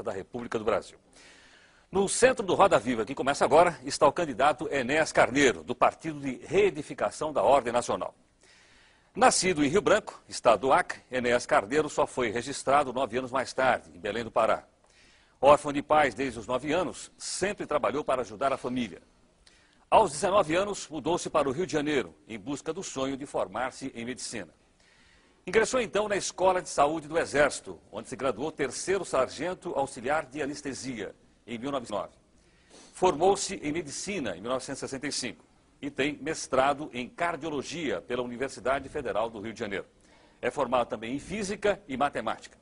da República do Brasil. No centro do Roda Viva, que começa agora, está o candidato Enéas Carneiro, do Partido de Reedificação da Ordem Nacional. Nascido em Rio Branco, estado do Acre, Enéas Carneiro só foi registrado 9 anos mais tarde, em Belém do Pará. Órfão de pais desde os 9 anos, sempre trabalhou para ajudar a família. Aos 19 anos, mudou-se para o Rio de Janeiro, em busca do sonho de formar-se em medicina. Ingressou então na Escola de Saúde do Exército, onde se graduou terceiro sargento auxiliar de anestesia, em 1909. Formou-se em medicina em 1965 e tem mestrado em cardiologia pela Universidade Federal do Rio de Janeiro. É formado também em física e matemática.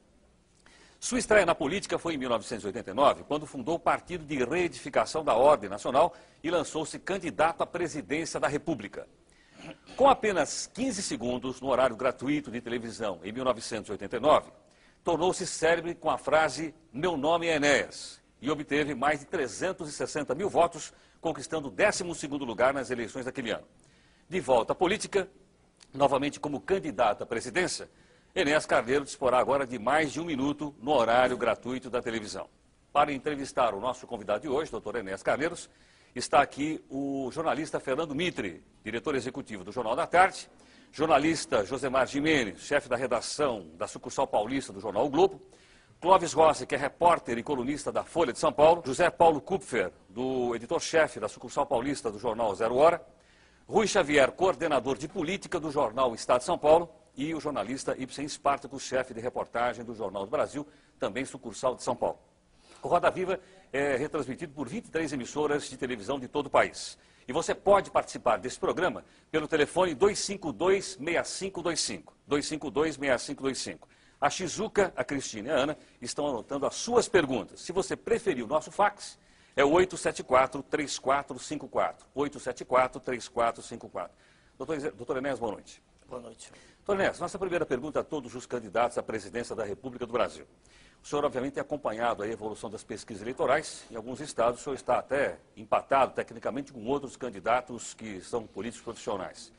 Sua estreia na política foi em 1989, quando fundou o Partido de Reedificação da Ordem Nacional e lançou-se candidato à presidência da República. Com apenas 15 segundos no horário gratuito de televisão em 1989, tornou-se célebre com a frase "Meu nome é Enéas" e obteve mais de 360 mil votos, conquistando o 12º lugar nas eleições daquele ano. De volta à política, novamente como candidato à presidência, Enéas Carneiro disporá agora de mais de 1 minuto no horário gratuito da televisão. Para entrevistar o nosso convidado de hoje, doutor Enéas Carneiro, está aqui o jornalista Fernando Mitre, diretor executivo do Jornal da Tarde, jornalista Josemar Gimenez, chefe da redação da sucursal paulista do jornal O Globo, Clóvis Rossi, que é repórter e colunista da Folha de São Paulo, José Paulo Kupfer, do editor-chefe da sucursal paulista do jornal Zero Hora, Rui Xavier, coordenador de política do jornal Estado de São Paulo, e o jornalista Ibsen Spartacus, chefe de reportagem do Jornal do Brasil, também sucursal de São Paulo. O Roda Viva é retransmitido por 23 emissoras de televisão de todo o país. E você pode participar desse programa pelo telefone 252-6525, 252-6525. A Shizuka, a Cristina e a Ana estão anotando as suas perguntas. Se você preferir o nosso fax, é o 874-3454, 874-3454. Doutor Enéas, boa noite. Boa noite. Doutor Enéas, nossa primeira pergunta a todos os candidatos à presidência da República do Brasil. O senhor, obviamente, tem acompanhado a evolução das pesquisas eleitorais. Em alguns estados, o senhor está até empatado, tecnicamente, com outros candidatos que são políticos profissionais.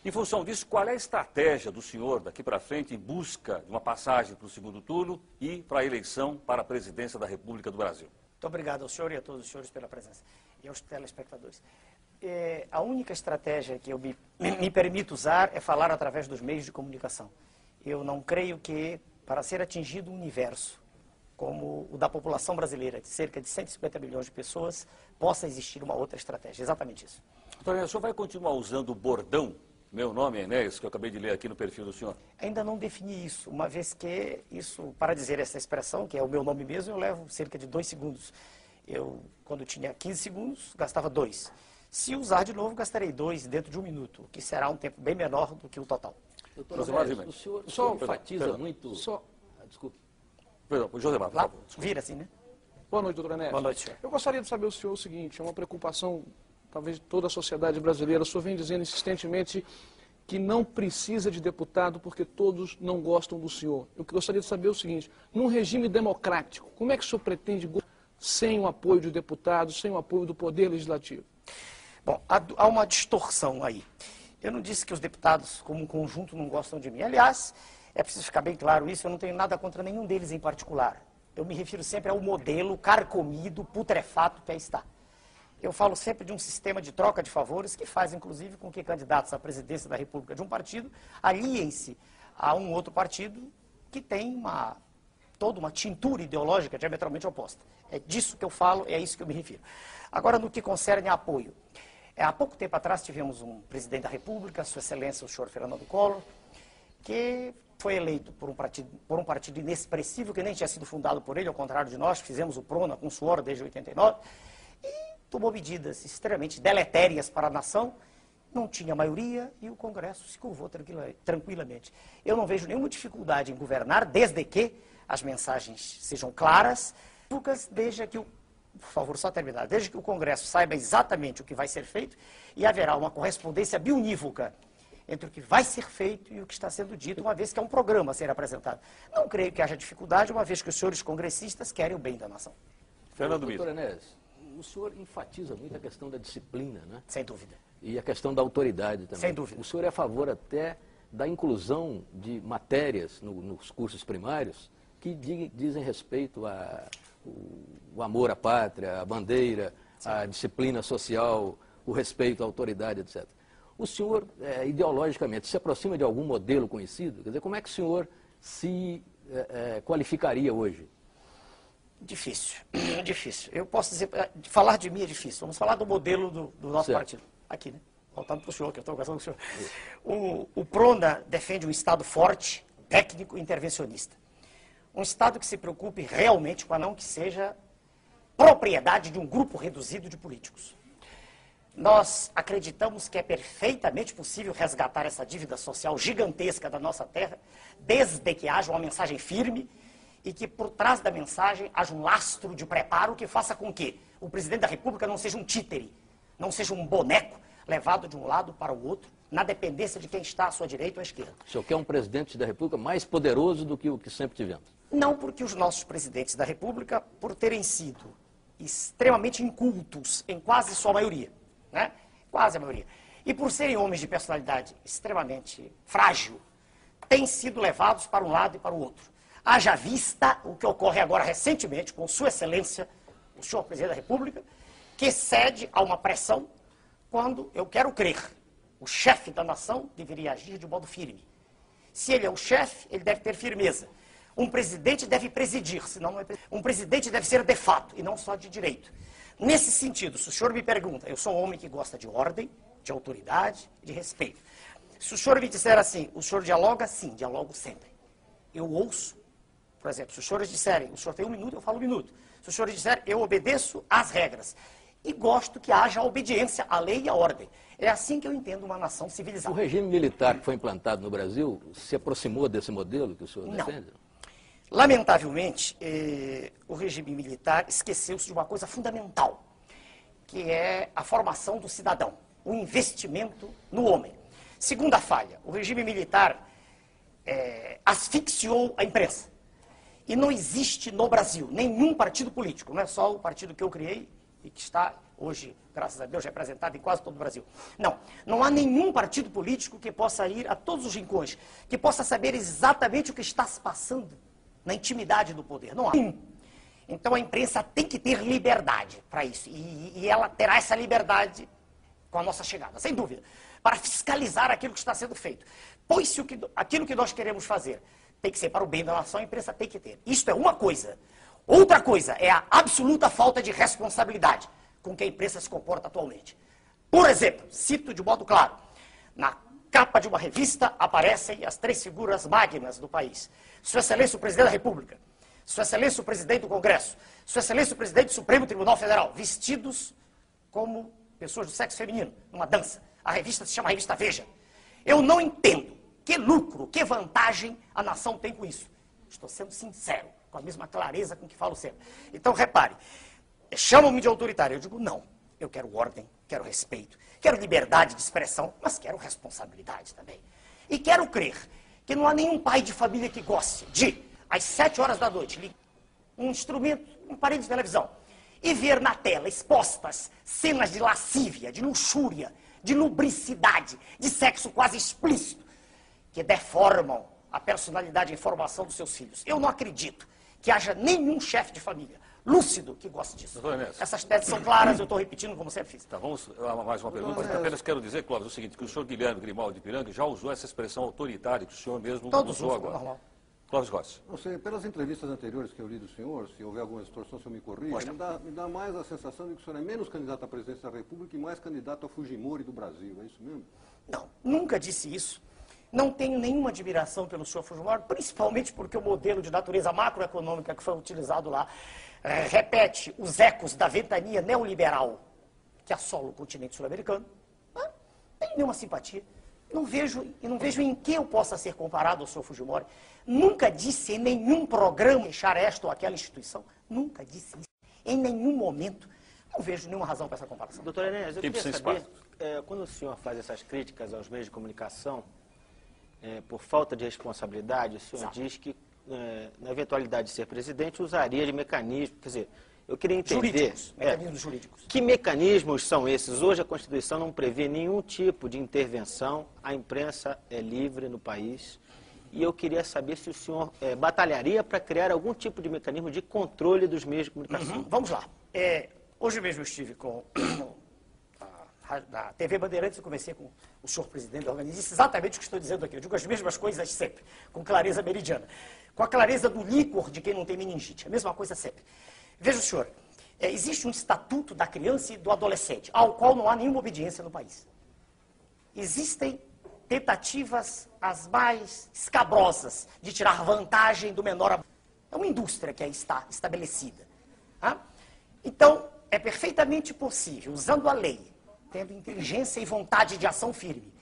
Em função disso, qual é a estratégia do senhor daqui para frente em busca de uma passagem para o segundo turno e para a eleição para a presidência da República do Brasil? Muito obrigado ao senhor e a todos os senhores pela presença e aos telespectadores. A única estratégia que eu me permito usar é falar através dos meios de comunicação. Eu não creio que, para ser atingido um universo como o da população brasileira, de cerca de 150 milhões de pessoas, possa existir uma outra estratégia. Exatamente isso. Doutor Enéas, o senhor vai continuar usando o bordão "Meu nome é Enéas", que eu acabei de ler aqui no perfil do senhor? Ainda não defini isso, uma vez que isso, para dizer essa expressão, que é o meu nome mesmo, eu levo cerca de 2 segundos. Eu, quando tinha 15 segundos, gastava 2. Se usar de novo, gastarei 2 dentro de 1 minuto, o que será um tempo bem menor do que o total. Doutor Enéas, o senhor enfatiza muito... Desculpe. Perdão, Josemar, por Lá, favor. vira assim, né? Boa noite, doutor Enéas. Boa noite, senhor. Eu gostaria de saber do senhor o seguinte, é uma preocupação, talvez, de toda a sociedade brasileira. O senhor vem dizendo insistentemente que não precisa de deputado porque todos não gostam do senhor. Eu gostaria de saber o seguinte, num regime democrático, como é que o senhor pretende sem o apoio de deputados, sem o apoio do Poder Legislativo? Bom, há uma distorção aí. Eu não disse que os deputados, como um conjunto, não gostam de mim. Aliás, é preciso ficar bem claro isso, eu não tenho nada contra nenhum deles em particular. Eu me refiro sempre ao modelo carcomido, putrefato que aí está. Eu falo sempre de um sistema de troca de favores que faz, inclusive, com que candidatos à presidência da República de um partido aliem-se a um outro partido que tem toda uma tintura ideológica diametralmente oposta. É disso que eu falo, é a isso que eu me refiro. Agora, no que concerne a apoio. Há pouco tempo atrás tivemos um presidente da República, Sua Excelência, o senhor Fernando Collor, que foi eleito por um partido inexpressivo, que nem tinha sido fundado por ele, ao contrário de nós, que fizemos o PRONA com suor desde 89, e tomou medidas extremamente deletérias para a nação, não tinha maioria e o Congresso se curvou tranquilamente. Eu não vejo nenhuma dificuldade em governar, desde que as mensagens sejam claras, desde que por favor, só terminar, desde que o Congresso saiba exatamente o que vai ser feito e haverá uma correspondência biunívoca entre o que vai ser feito e o que está sendo dito, uma vez que é um programa a ser apresentado. Não creio que haja dificuldade, uma vez que os senhores congressistas querem o bem da nação. Fernando Mitre. Doutor Enéas, o senhor enfatiza muito a questão da disciplina, né? Sem dúvida. E a questão da autoridade também. Sem dúvida. O senhor é a favor até da inclusão de matérias nos cursos primários que dizem respeito o amor à pátria, a bandeira, a disciplina social, o respeito à autoridade, etc. O senhor, ideologicamente, se aproxima de algum modelo conhecido? Quer dizer, como é que o senhor se qualificaria hoje? Difícil, difícil. Eu posso dizer, falar de mim é difícil. Vamos falar do modelo do nosso partido. Aqui, né? Voltando para o senhor, que eu estou conversando com o senhor. O PRONA defende um Estado forte, técnico e intervencionista. Um Estado que se preocupe realmente com a não que seja propriedade de um grupo reduzido de políticos. Nós acreditamos que é perfeitamente possível resgatar essa dívida social gigantesca da nossa terra, desde que haja uma mensagem firme e que por trás da mensagem haja um lastro de preparo que faça com que o presidente da República não seja um títere, não seja um boneco levado de um lado para o outro, na dependência de quem está à sua direita ou à esquerda. O senhor quer um presidente da República mais poderoso do que o que sempre tivemos? Não, porque os nossos presidentes da República, por terem sido extremamente incultos em quase sua maioria, né? Quase a maioria, e por serem homens de personalidade extremamente frágil, têm sido levados para um lado e para o outro. Haja vista o que ocorre agora recentemente com Sua Excelência, o senhor Presidente da República, que cede a uma pressão quando, eu quero crer, o chefe da nação deveria agir de modo firme. Se ele é o chefe, ele deve ter firmeza. Um presidente deve presidir, senão não é um presidente deve ser de fato e não só de direito. Nesse sentido, se o senhor me pergunta, eu sou um homem que gosta de ordem, de autoridade, de respeito. Se o senhor me disser assim, o senhor dialoga? Sim, dialogo sempre. Eu ouço, por exemplo, se os senhores disserem, o senhor tem 1 minuto, eu falo 1 minuto. Se os senhores disserem, eu obedeço às regras. E gosto que haja obediência à lei e à ordem. É assim que eu entendo uma nação civilizada. O regime militar que foi implantado no Brasil se aproximou desse modelo que o senhor defende? Não. Lamentavelmente, o regime militar esqueceu-se de uma coisa fundamental, que é a formação do cidadão, o investimento no homem. Segunda falha, o regime militar asfixiou a imprensa. E não existe no Brasil nenhum partido político, não é só o partido que eu criei e que está hoje, graças a Deus, representado em quase todo o Brasil. Não há nenhum partido político que possa ir a todos os rincões, que possa saber exatamente o que está se passando na intimidade do poder. Não há. Então a imprensa tem que ter liberdade para isso. E ela terá essa liberdade com a nossa chegada, sem dúvida, para fiscalizar aquilo que está sendo feito. Pois se aquilo que nós queremos fazer tem que ser para o bem da nação, a imprensa tem que ter. Isto é uma coisa. Outra coisa é a absoluta falta de responsabilidade com que a imprensa se comporta atualmente. Por exemplo, cito de modo claro, na capa de uma revista aparecem as 3 figuras magnas do país. Sua Excelência o Presidente da República, Sua Excelência o Presidente do Congresso, Sua Excelência o Presidente do Supremo Tribunal Federal, vestidos como pessoas do sexo feminino, numa dança. A revista se chama Revista Veja. Eu não entendo que lucro, que vantagem a nação tem com isso. Estou sendo sincero, com a mesma clareza com que falo sempre. Então, repare, chamam-me de autoritário. Eu digo, não, eu quero ordem, quero respeito, quero liberdade de expressão, mas quero responsabilidade também. E quero crer que não há nenhum pai de família que goste de, às 7 horas da noite, ligar um instrumento, um aparelho de televisão, e ver na tela expostas cenas de lascívia, de luxúria, de lubricidade, de sexo quase explícito, que deformam a personalidade e a formação dos seus filhos. Eu não acredito que haja nenhum chefe de família lúcido que goste disso. Essas teses são claras, eu estou repetindo como sempre fiz. Tá, vamos a mais uma pergunta. Eu apenas quero dizer, Clóvis, o seguinte, que o senhor Guilherme Grimaldi de Ipiranga já usou essa expressão autoritária que o senhor mesmo usou agora. Normal. Clóvis Rossi. Não sei, pelas entrevistas anteriores que eu li do senhor, se houver alguma distorção, o senhor me corrija, me dá mais a sensação de que o senhor é menos candidato à presidência da República e mais candidato ao Fujimori do Brasil, é isso mesmo? Não, nunca disse isso. Não tenho nenhuma admiração pelo senhor Fujimori, principalmente porque o modelo de natureza macroeconômica que foi utilizado lá repete os ecos da ventania neoliberal que assola o continente sul-americano. Não tenho nenhuma simpatia. Não vejo em que eu possa ser comparado ao senhor Fujimori. Nunca disse em nenhum programa deixar esta ou aquela instituição. Nunca disse isso. Em nenhum momento. Não vejo nenhuma razão para essa comparação. Doutor Enéas, eu queria saber, quando o senhor faz essas críticas aos meios de comunicação, por falta de responsabilidade, o senhor diz que, na eventualidade de ser presidente, usaria de mecanismos. Quer dizer, eu queria entender... Mecanismos jurídicos. Que mecanismos são esses? Hoje a Constituição não prevê nenhum tipo de intervenção, a imprensa é livre no país e eu queria saber se o senhor batalharia para criar algum tipo de mecanismo de controle dos meios de comunicação. Vamos lá. Hoje mesmo eu estive na TV Bandeirantes, eu conversei com o senhor presidente da organização, disse exatamente o que estou dizendo aqui. Eu digo as mesmas coisas sempre, com clareza meridiana. Com a clareza do líquor de quem não tem meningite. A mesma coisa sempre. Veja, senhor, existe um estatuto da criança e do adolescente, ao qual não há nenhuma obediência no país. Existem tentativas as mais escabrosas de tirar vantagem do menor. É uma indústria que aí está estabelecida. Tá? Então, é perfeitamente possível, usando a lei, tendo inteligência e vontade de ação firme,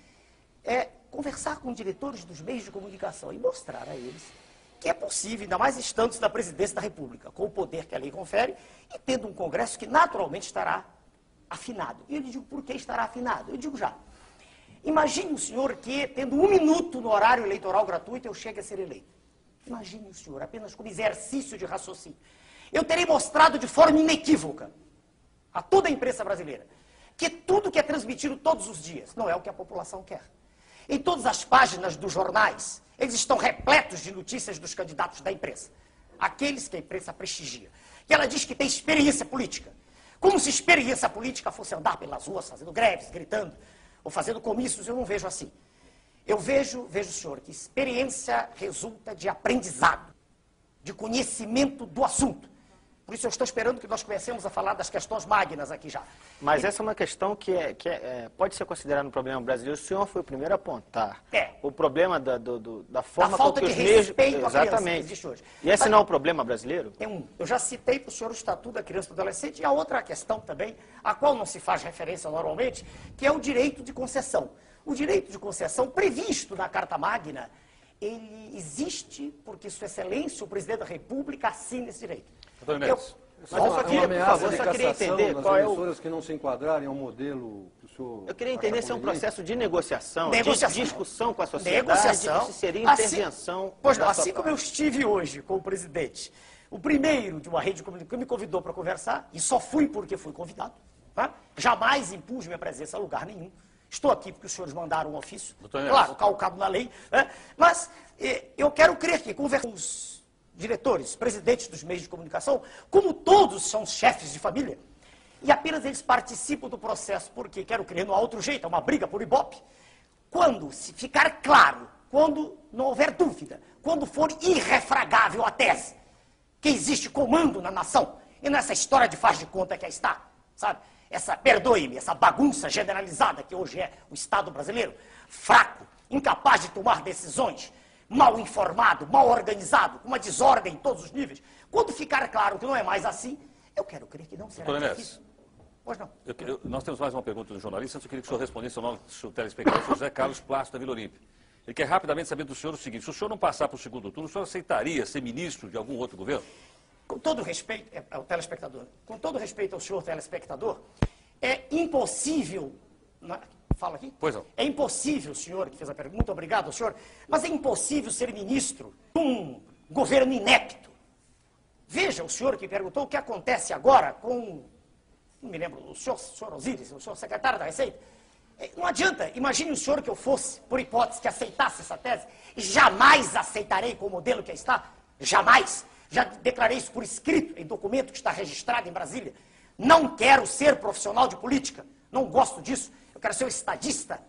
conversar com diretores dos meios de comunicação e mostrar a eles que é possível, ainda mais estando na presidência da República, com o poder que a lei confere, e tendo um Congresso que naturalmente estará afinado. E eu lhe digo, por que estará afinado? Eu digo já. Imagine o senhor que, tendo 1 minuto no horário eleitoral gratuito, eu chegue a ser eleito. Imagine o senhor, apenas como exercício de raciocínio. Eu terei mostrado de forma inequívoca a toda a imprensa brasileira que tudo que é transmitido todos os dias não é o que a população quer. Em todas as páginas dos jornais, eles estão repletos de notícias dos candidatos da imprensa. Aqueles que a imprensa prestigia. E ela diz que tem experiência política. Como se experiência política fosse andar pelas ruas fazendo greves, gritando, ou fazendo comícios, eu não vejo assim. Eu vejo, senhor, que experiência resulta de aprendizado, de conhecimento do assunto. Por isso eu estou esperando que nós comecemos a falar das questões magnas aqui já. Mas essa é uma questão que pode ser considerada um problema brasileiro. O senhor foi o primeiro a apontar. O problema da forma falta como que de os meios... respeito à criança que Exatamente. existe hoje. E esse não é um problema brasileiro? Eu já citei para o senhor o Estatuto da Criança e do Adolescente e a outra questão também, a qual não se faz referência normalmente, que é o direito de concessão. O direito de concessão previsto na Carta Magna, ele existe porque Sua Excelência, o Presidente da República, assina esse direito. Mas eu só queria entender qual é emissoras que não se enquadrarem ao modelo que o senhor... Eu queria entender se é um processo de negociação, de discussão com a sociedade, negociação, se seria intervenção... Pois não, assim como eu estive hoje com o presidente, o primeiro de uma rede de comunicação que me convidou para conversar, e só fui porque fui convidado, tá? Jamais impus minha presença a lugar nenhum. Estou aqui porque os senhores mandaram um ofício, claro, calcado na lei, né? Mas eu quero crer que conversamos diretores, presidentes dos meios de comunicação, como todos são chefes de família, e apenas eles participam do processo, porque, quero crer, não há outro jeito, é uma briga por ibope. Quando se ficar claro, quando não houver dúvida, quando for irrefragável a tese que existe comando na nação, e nessa história de faz de conta que aí está, sabe? Perdoe-me, essa bagunça generalizada que hoje é o Estado brasileiro, fraco, incapaz de tomar decisões, mal informado, mal organizado, com uma desordem em todos os níveis. Quando ficar claro que não é mais assim, eu quero crer que não será difícil. Pois não. Nós temos mais uma pergunta do jornalista. Eu queria que o senhor respondesse ao nosso telespectador, José Carlos Plácido, da Vila Olímpia. Ele quer rapidamente saber do senhor o seguinte: se o senhor não passar para o segundo turno, o senhor aceitaria ser ministro de algum outro governo? Com todo respeito ao telespectador, com todo respeito ao senhor telespectador, é impossível... Fala aqui? Pois não. É impossível, senhor, que fez a pergunta, muito obrigado, senhor, mas é impossível ser ministro de um governo inepto. Veja, o senhor que perguntou o que acontece agora com, não me lembro, o senhor Osíris, o senhor secretário da Receita. Não adianta, imagine o senhor que eu fosse, por hipótese, que aceitasse essa tese, jamais aceitarei com o modelo que aí está, jamais. Já declarei isso por escrito, em documento que está registrado em Brasília. Não quero ser profissional de política, não gosto disso. Eu quero ser um estadista,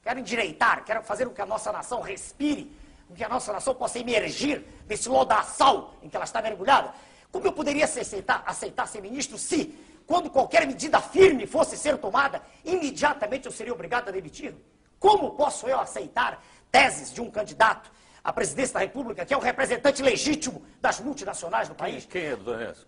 quero endireitar, quero fazer com que a nossa nação respire, com que a nossa nação possa emergir desse lodaçal em que ela está mergulhada. Como eu poderia aceitar ser ministro se, quando qualquer medida firme fosse ser tomada, imediatamente eu seria obrigado a demitir? Como posso eu aceitar teses de um candidato à presidência da República, que é o representante legítimo das multinacionais no país? Quem é, doutor Ernesto?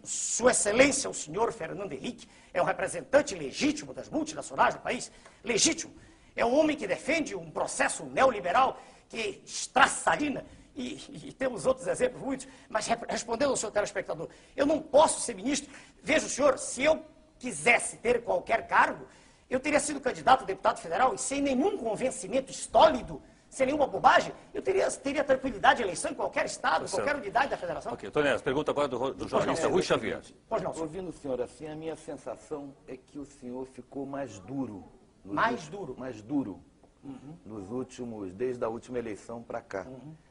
Sua Excelência, o senhor Fernando Henrique, é um representante legítimo das multinacionais no país? Legítimo. É um homem que defende um processo neoliberal que estraçalina, e temos outros exemplos muitos, mas respondendo ao seu telespectador, eu não posso ser ministro. Veja o senhor, se eu quisesse ter qualquer cargo, eu teria sido candidato a deputado federal e sem nenhum convencimento estólido, sem nenhuma bobagem, eu teria tranquilidade de eleição em qualquer estado, qualquer unidade da federação. Ok, Tonés, pergunta agora do jornalista Rui Xavier. Pois não, senhor. Ouvindo o senhor assim, a minha sensação é que o senhor ficou mais duro. Mais duro? Mais duro desde a última eleição para cá.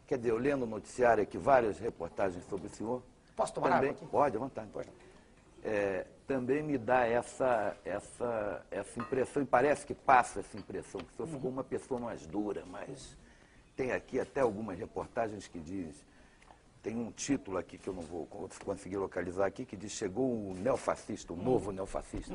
Quer dizer, eu lendo o noticiário aqui, várias reportagens sobre o senhor. Posso tomar água aqui? Pode, à vontade. Também me dá essa impressão, e parece que passa essa impressão, que o senhor ficou uma pessoa mais dura, mas tem aqui até algumas reportagens que diz, tem um título aqui que eu não vou conseguir localizar aqui, que diz, chegou o neofascista, o novo neofascista.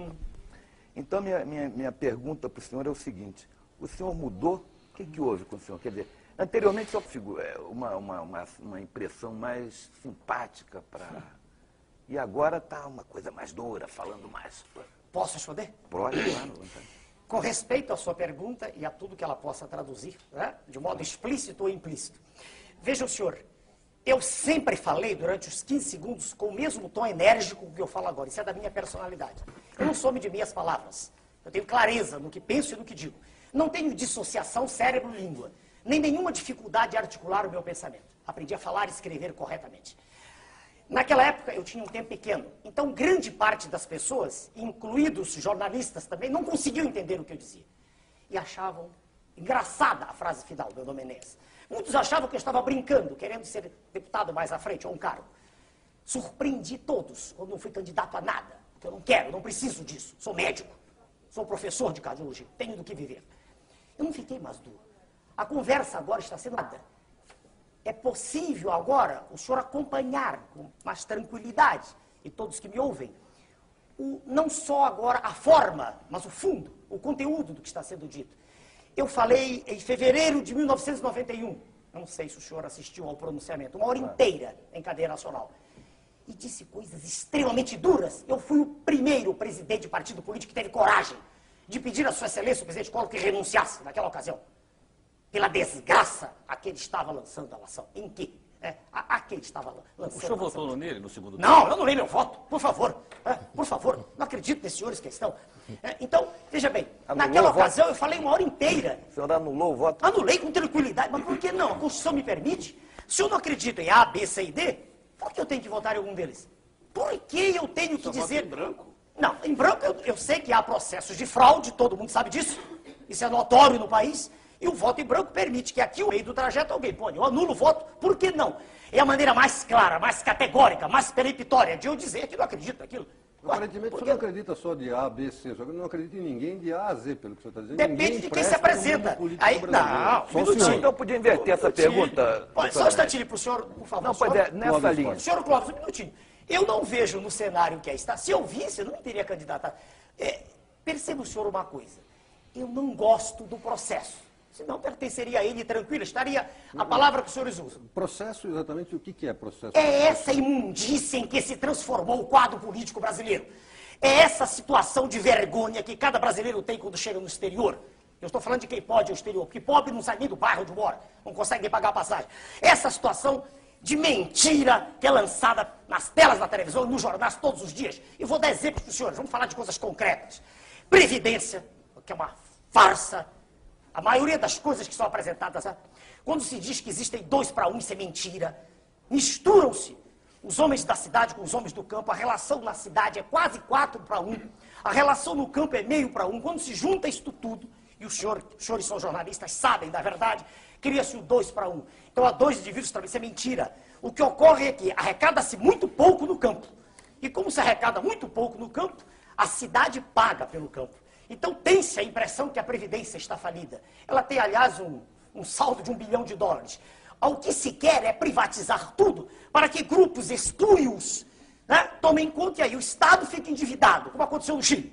Então, minha pergunta para o senhor é o seguinte, o senhor mudou? O que houve com o senhor? Quer dizer, anteriormente o senhor uma impressão mais simpática para... E agora está uma coisa mais dura, falando mais... Posso responder? Pode, claro. Com respeito à sua pergunta e a tudo que ela possa traduzir, né, de modo explícito ou implícito. Veja o senhor, eu sempre falei durante os 15 segundos com o mesmo tom enérgico que eu falo agora. Isso é da minha personalidade. Eu não sou homem de meias palavras. Eu tenho clareza no que penso e no que digo. Não tenho dissociação cérebro-língua, nem nenhuma dificuldade de articular o meu pensamento. Aprendi a falar e escrever corretamente. Naquela época eu tinha um tempo pequeno, então grande parte das pessoas, incluídos jornalistas também, não conseguiam entender o que eu dizia. E achavam engraçada a frase final do Domenech. Muitos achavam que eu estava brincando, querendo ser deputado mais à frente, ou um cargo. Surpreendi todos quando não fui candidato a nada, porque eu não quero, não preciso disso. Sou médico, sou professor de cardiologia, tenho do que viver. Eu não fiquei mais duro. A conversa agora está sendo nada. É possível agora o senhor acompanhar com mais tranquilidade, e todos que me ouvem, não só agora a forma, mas o fundo, o conteúdo do que está sendo dito. Eu falei em fevereiro de 1991, não sei se o senhor assistiu ao pronunciamento, uma hora inteira em cadeia nacional, e disse coisas extremamente duras. Eu fui o primeiro presidente de partido político que teve coragem de pedir a sua excelência, o presidente Collor, que renunciasse naquela ocasião. Pela desgraça a que ele estava lançando a ação. Em que? A que ele estava lançando. O senhor votou nele no segundo turno? Não, eu não dei meu voto, por favor. Por favor, não acredito nesses senhores que estão. Então, veja bem, naquela ocasião eu falei uma hora inteira. O senhor anulou o voto? Anulei com tranquilidade, mas por que não? A Constituição me permite. Se eu não acredito em A, B, C e D, por que eu tenho que votar em algum deles? Por que eu tenho que dizer... Em branco? Não, em branco eu sei que há processos de fraude, todo mundo sabe disso. Isso é notório no país. E o voto em branco permite que aqui, no meio do trajeto, alguém põe, eu anulo o voto, por que não? É a maneira mais clara, mais categórica, mais peremptória de eu dizer que não acredito naquilo. Aparentemente, o senhor não acredita só de A, B, C, o senhor não acredita em ninguém de A a Z, pelo que o senhor está dizendo. Depende de quem se apresenta. Aí, não, só o senhor. Então, podia inverter essa pergunta. Só um instantinho para o senhor, por favor. Não, pois é, nessa linha. Senhor Clóvis, um minutinho. Eu não vejo no cenário que aí está. Se eu visse, eu não me teria candidatado. Perceba o senhor uma coisa. Eu não gosto do processo. Senão pertenceria a ele tranquilo, estaria a palavra que os senhores usam. Processo, exatamente o que é processo? É essa imundícia em que se transformou o quadro político brasileiro. É essa situação de vergonha que cada brasileiro tem quando chega no exterior. Eu estou falando de quem pode ir ao exterior, porque pobre não sai nem do bairro onde mora, não consegue nem pagar a passagem. Essa situação de mentira que é lançada nas telas da televisão e nos jornais todos os dias. E vou dar exemplos para os senhores, vamos falar de coisas concretas. Previdência, que é uma farsa. A maioria das coisas que são apresentadas, quando se diz que existem 2 para 1, isso é mentira. Misturam-se os homens da cidade com os homens do campo. A relação na cidade é quase 4 para 1. A relação no campo é meio para 1. Quando se junta isto tudo, e os senhores são jornalistas, sabem da verdade, cria-se o 2 para 1. Então há 2 indivíduos para mim, isso é mentira. O que ocorre é que arrecada-se muito pouco no campo. E como se arrecada muito pouco no campo, a cidade paga pelo campo. Então tem-se a impressão que a Previdência está falida. Ela tem, aliás, um saldo de $1 bilhão. O que se quer é privatizar tudo para que grupos espúrios, né, tomem conta e aí o Estado fica endividado, como aconteceu no Chile.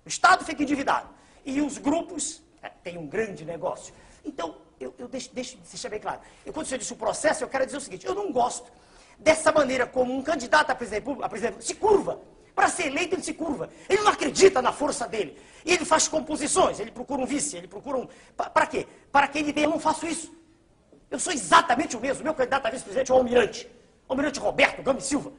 O Estado fica endividado. E os grupos têm um grande negócio. Então, eu deixo deixar bem claro. E quando você disse o processo, eu quero dizer o seguinte, eu não gosto dessa maneira como um candidato a presidente se curva. Para ser eleito, ele se curva. Ele não acredita na força dele. E ele faz composições, ele procura um vice, ele procura um... Para quê? Para que ele dê, eu não faço isso. Eu sou exatamente o mesmo. Meu candidato a vice-presidente é o Almirante Roberto Gomes Silva.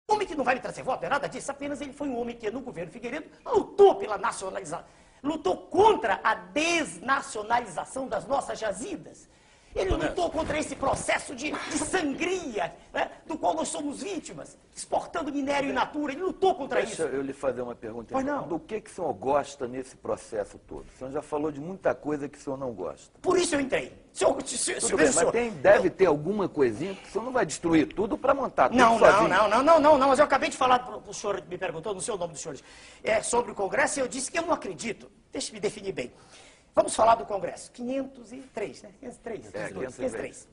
Um homem que não vai me trazer voto, não é nada disso. Apenas ele foi um homem que no governo Figueiredo lutou pela nacionalização. Lutou contra a desnacionalização das nossas jazidas. Ele lutou contra esse processo de sangria, né, do qual nós somos vítimas, exportando minério in natura. Ele lutou contra isso. Deixa eu lhe fazer uma pergunta. Pois não. Do que o senhor gosta nesse processo todo? O senhor já falou de muita coisa que o senhor não gosta. Por isso eu entrei. Tudo bem, mas deve ter alguma coisinha que o senhor não vai destruir tudo para montar tudo sozinho. Não, mas eu acabei de falar, o senhor me perguntou, não sei o nome dos senhores, sobre o Congresso, e eu disse que eu não acredito. Deixa eu me definir bem. Vamos falar do Congresso. 503, né? 503.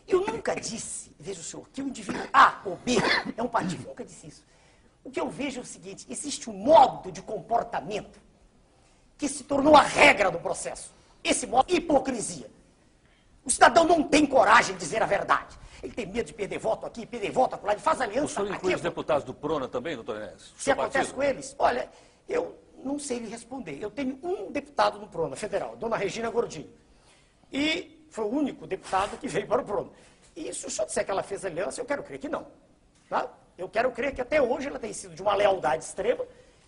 Eu nunca disse, veja o senhor, que o indivíduo A ou B é um partido. Eu nunca disse isso. O que eu vejo é o seguinte, existe um modo de comportamento que se tornou a regra do processo. Esse modo é hipocrisia. O cidadão não tem coragem de dizer a verdade. Ele tem medo de perder voto aqui, perder voto acolá, ele faz aliança. O senhor inclui os deputados do PRONA também, doutor Enéas? Se acontece com eles? Olha, eu não sei lhe responder. Eu tenho um deputado no PRONA federal, dona Regina Gordinho. E foi o único deputado que veio para o PRONA. E se o senhor disser que ela fez aliança, eu quero crer que não. Tá? Eu quero crer que até hoje ela tem sido de uma lealdade extrema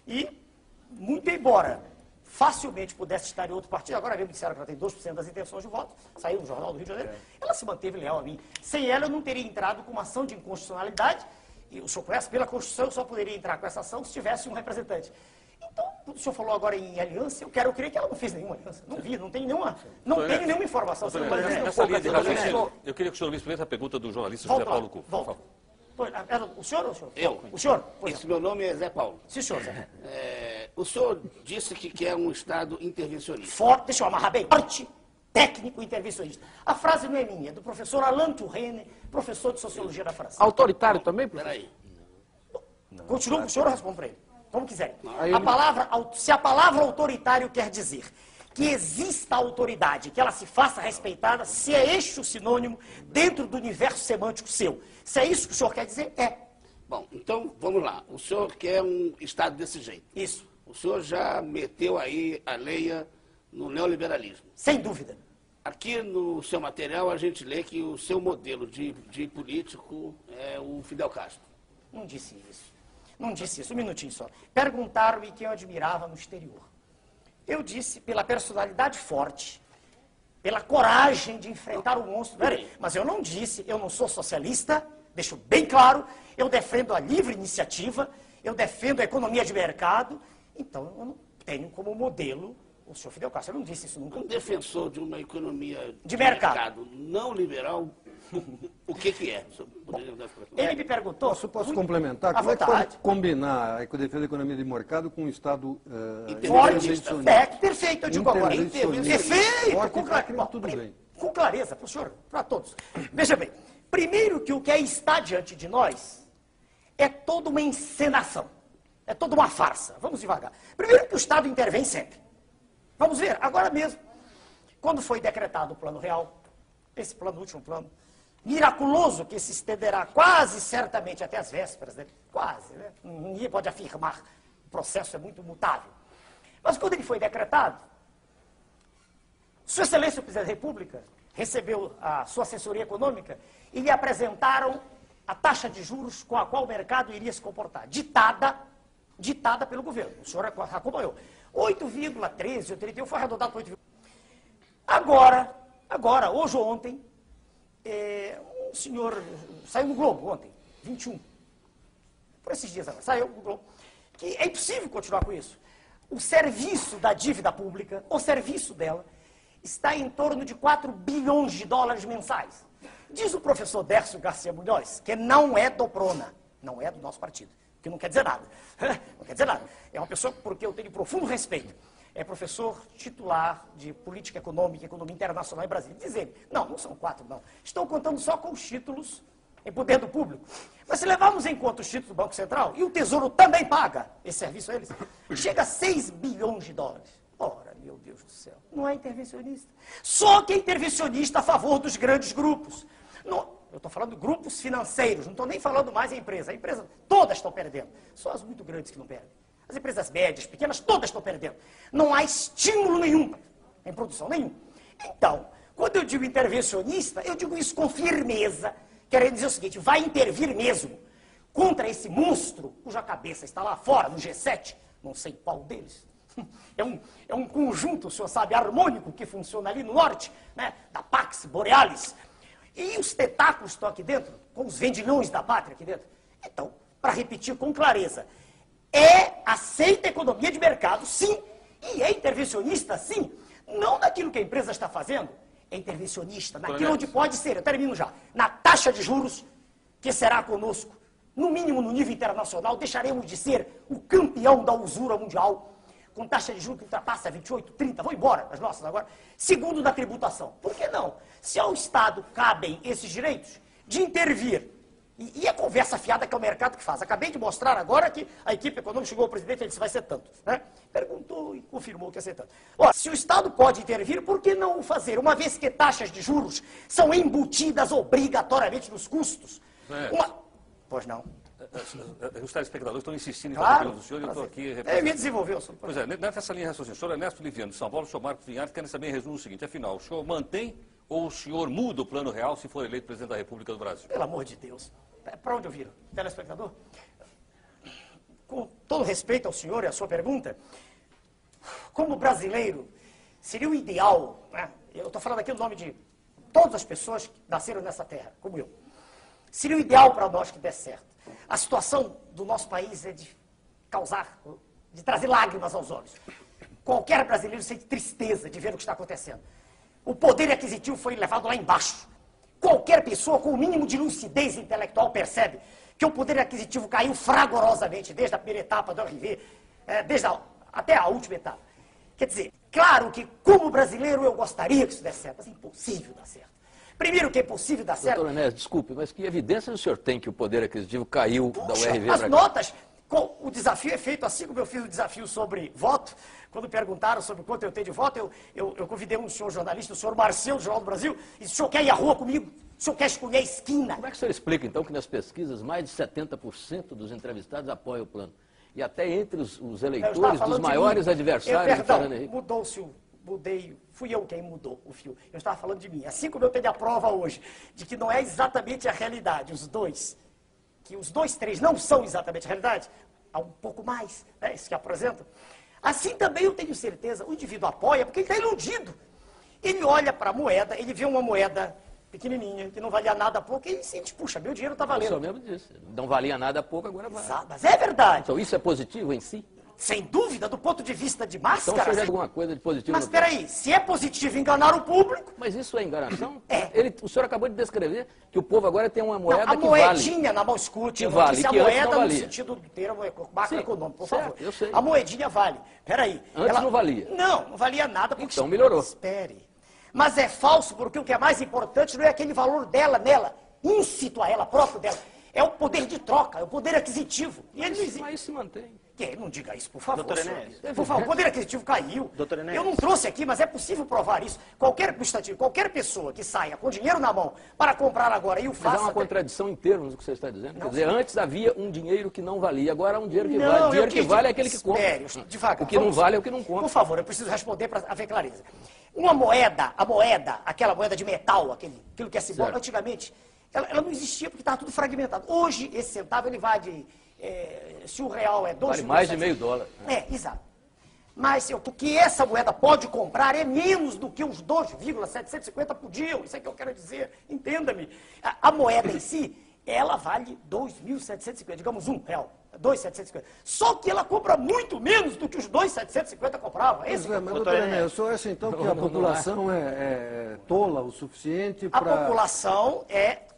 e, muito embora facilmente pudesse estar em outro partido, agora mesmo disseram que ela tem 2% das intenções de voto, saiu no Jornal do Rio de Janeiro, ela se manteve leal a mim. Sem ela, eu não teria entrado com uma ação de inconstitucionalidade, e o senhor conhece, pela Constituição, eu só poderia entrar com essa ação se tivesse um representante. Então, o senhor falou agora em aliança, eu quero crer que ela não fez nenhuma aliança. Não vi, não tenho nenhuma informação. Nessa linha de raciocínio, eu queria que o senhor me explicasse a pergunta do jornalista José Paulo Cuff, por favor. O senhor ou o senhor? Eu. O senhor? Esse meu nome é Zé Paulo. Sim, senhor, Zé. O senhor disse que quer um Estado intervencionista. Forte, deixa eu amarrar bem. Forte, técnico intervencionista. A frase não é minha, é do professor Alain Touraine, professor de Sociologia da França. Autoritário também, professor? Peraí. Continua com o senhor, eu respondo para ele. Como quiserem. Não, Se a palavra autoritário quer dizer que exista autoridade, que ela se faça respeitada, se é este o sinônimo dentro do universo semântico seu. Se é isso que o senhor quer dizer, é. Bom, então, vamos lá. O senhor quer um Estado desse jeito. Isso. O senhor já meteu aí a leia no neoliberalismo. Sem dúvida. Aqui no seu material a gente lê que o seu modelo de político é o Fidel Castro. Não disse isso. Não disse isso. Um minutinho só. Perguntaram-me quem eu admirava no exterior. Eu disse pela personalidade forte, pela coragem de enfrentar o monstro. Mas eu não disse, eu não sou socialista, deixo bem claro, eu defendo a livre iniciativa, eu defendo a economia de mercado, então eu não tenho como modelo o senhor Fidel Castro. Eu não disse isso nunca. Um defensor de uma economia de mercado não liberal, o que é? Bom, ele me perguntou... Posso complementar? Como é que pode combinar a defesa da economia de mercado com o Estado intervencionista? Perfeito, eu digo agora. Perfeito, tudo bem. Com clareza, para o senhor, para todos. Veja bem, primeiro que o que está diante de nós é toda uma encenação, é toda uma farsa. Vamos devagar. Primeiro que o Estado intervém sempre. Vamos ver, agora mesmo, quando foi decretado o Plano Real, esse plano, o último plano, miraculoso, que se estenderá quase certamente até as vésperas, né? Quase, né? Ninguém pode afirmar, o processo é muito mutável. Mas quando ele foi decretado, Sua Excelência o Presidente da República recebeu a sua assessoria econômica e lhe apresentaram a taxa de juros com a qual o mercado iria se comportar, ditada pelo governo. O senhor acompanhou. 8,13 ou 31 foi arredondado para 8,13. Agora, hoje ou ontem, um senhor saiu no Globo ontem, 21. Por esses dias agora, saiu no Globo. Que é impossível continuar com isso. O serviço da dívida pública, o serviço dela, está em torno de 4 bilhões de dólares mensais. Diz o professor Dércio Garcia Munhoz, que não é do PRONA, não é do nosso partido, que não quer dizer nada. Não quer dizer nada. É uma pessoa porque eu tenho profundo respeito. É professor titular de Política Econômica e Economia Internacional em Brasília. Diz ele, não são 4, não. Estou contando só com os títulos em poder do público. Mas se levarmos em conta os títulos do Banco Central, e o Tesouro também paga esse serviço a eles, chega a 6 bilhões de dólares. Ora, meu Deus do céu, não é intervencionista. Só que é intervencionista a favor dos grandes grupos. Eu estou falando de grupos financeiros, não estou nem falando mais em empresa. A empresa, todas estão perdendo. Só as muito grandes que não perdem. As empresas médias, pequenas, todas estão perdendo. Não há estímulo nenhum em produção, nenhum. Então, quando eu digo intervencionista, eu digo isso com firmeza, querendo dizer o seguinte, vai intervir mesmo contra esse monstro cuja cabeça está lá fora, no G7, não sei qual deles, É um conjunto, o senhor sabe, harmônico que funciona ali no norte, né? Da Pax Borealis. E os tentáculos estão aqui dentro, com os vendilhões da pátria aqui dentro. Então, para repetir com clareza, aceita a economia de mercado, sim, e é intervencionista, sim, não naquilo que a empresa está fazendo, é intervencionista naquilo onde pode ser, eu termino já, na taxa de juros, que será conosco, no mínimo no nível internacional, deixaremos de ser o campeão da usura mundial, com taxa de juros que ultrapassa 28, 30, vou embora das nossas agora. Segundo, da tributação. Por que não? Se ao Estado cabem esses direitos de intervir, e a conversa fiada que é o mercado que faz. Acabei de mostrar agora que a equipe econômica chegou ao presidente e disse vai ser tanto. Né? Perguntou e confirmou que ia ser tanto. Ora, se o Estado pode intervir, por que não o fazer? Uma vez que taxas de juros são embutidas obrigatoriamente nos custos. Pois não. Os telespectadores estão insistindo em Claro, falar pelo do senhor e eu estou aqui... Eu ia desenvolver o assunto. Pois é, nessa linha de raciocínio, o senhor Ernesto Liviano de São Paulo, o senhor Marcos Vinhares querem saber em resumo o seguinte, afinal, o senhor mantém ou o senhor muda o plano real se for eleito presidente da República do Brasil? Pelo amor de Deus. Para onde eu viro? Telespectador? Com todo respeito ao senhor e à sua pergunta, como brasileiro, seria o ideal, né? Eu estou falando aqui no nome de todas as pessoas que nasceram nessa terra, como eu. Seria o ideal para nós que desse certo. A situação do nosso país é de trazer lágrimas aos olhos. Qualquer brasileiro sente tristeza de ver o que está acontecendo. O poder aquisitivo foi levado lá embaixo. Qualquer pessoa com o mínimo de lucidez intelectual percebe que o poder aquisitivo caiu fragorosamente desde a primeira etapa do RV, até a última etapa. Quer dizer, claro que como brasileiro eu gostaria que isso desse certo, mas é impossível dar certo. Primeiro que é impossível dar certo... Doutor Ernesto, desculpe, mas que evidência o senhor tem que o poder aquisitivo caiu da URV? As notas, o desafio é feito assim como eu fiz o desafio sobre voto, quando perguntaram sobre quanto eu tenho de voto, eu convidei um senhor jornalista, o senhor Marcelo, do Jornal do Brasil, e disse, o senhor quer ir à rua comigo? O senhor quer escolher a esquina? Como é que o senhor explica, então, que nas pesquisas mais de 70% dos entrevistados apoiam o plano? E até entre os eleitores dos maiores adversários do Fernando Henrique? Fui eu quem mudou o fio. Eu estava falando de mim. Assim como eu tenho a prova hoje de que não é exatamente a realidade, que os dois, três não são exatamente a realidade, há um pouco mais, né, isso que apresentam. Assim também eu tenho certeza, o indivíduo apoia porque ele está iludido. Ele olha para a moeda, ele vê uma moeda pequenininha, que não valia nada a pouco, e ele sente, puxa, meu dinheiro está valendo. O senhor mesmo disse, não valia nada a pouco, agora vale. Exato, mas é verdade. Então isso é positivo em si? Sem dúvida, do ponto de vista de Então máscara... o senhor já alguma coisa de positivo? Mas espera aí, se é positivo enganar o público... Mas isso é enganação? É. O senhor acabou de descrever que o povo agora tem uma moeda não, que vale. A moedinha na mão, escute, que vale, disse a que antes moeda não valia. no sentido do termo macroeconômico, por certo, favor. eu sei. A moedinha vale. Peraí. Antes não valia. Não valia nada. Porque então melhorou. Espere. Mas é falso porque o que é mais importante não é aquele valor dela, nela, íncito a ela, próprio dela. É o poder de troca, é o poder aquisitivo. E ele não existe. Mas se mantém. Não diga isso, por favor. Doutor Enéas. Por favor, o poder aquisitivo caiu. Doutor Enéas. Eu não trouxe aqui, mas é possível provar isso. Qualquer pessoa que saia com dinheiro na mão para comprar agora e o faça... Mas há uma contradição em termos do que você está dizendo. Quer dizer, antes havia um dinheiro que não valia, agora há um dinheiro que vale. O dinheiro que vale é aquele que compra. Devagar. O que não vale é o que não compra. Por favor, eu preciso responder para haver clareza. Uma moeda, aquela moeda de metal, aquilo que é simbólico, antigamente, ela não existia porque estava tudo fragmentado. Hoje, esse centavo, ele vale... se o real é 2... Vale mais de meio dólar. Exato. Mas o que essa moeda pode comprar é menos do que os 2,750 podiam. Isso é que eu quero dizer. Entenda-me. A moeda em si, ela vale 2.750, digamos R$1, 2.750. Só que ela compra muito menos do que os 2.750 compravam. Mas, doutor Enéas, o senhor acha então que a população é tola o suficiente para... A população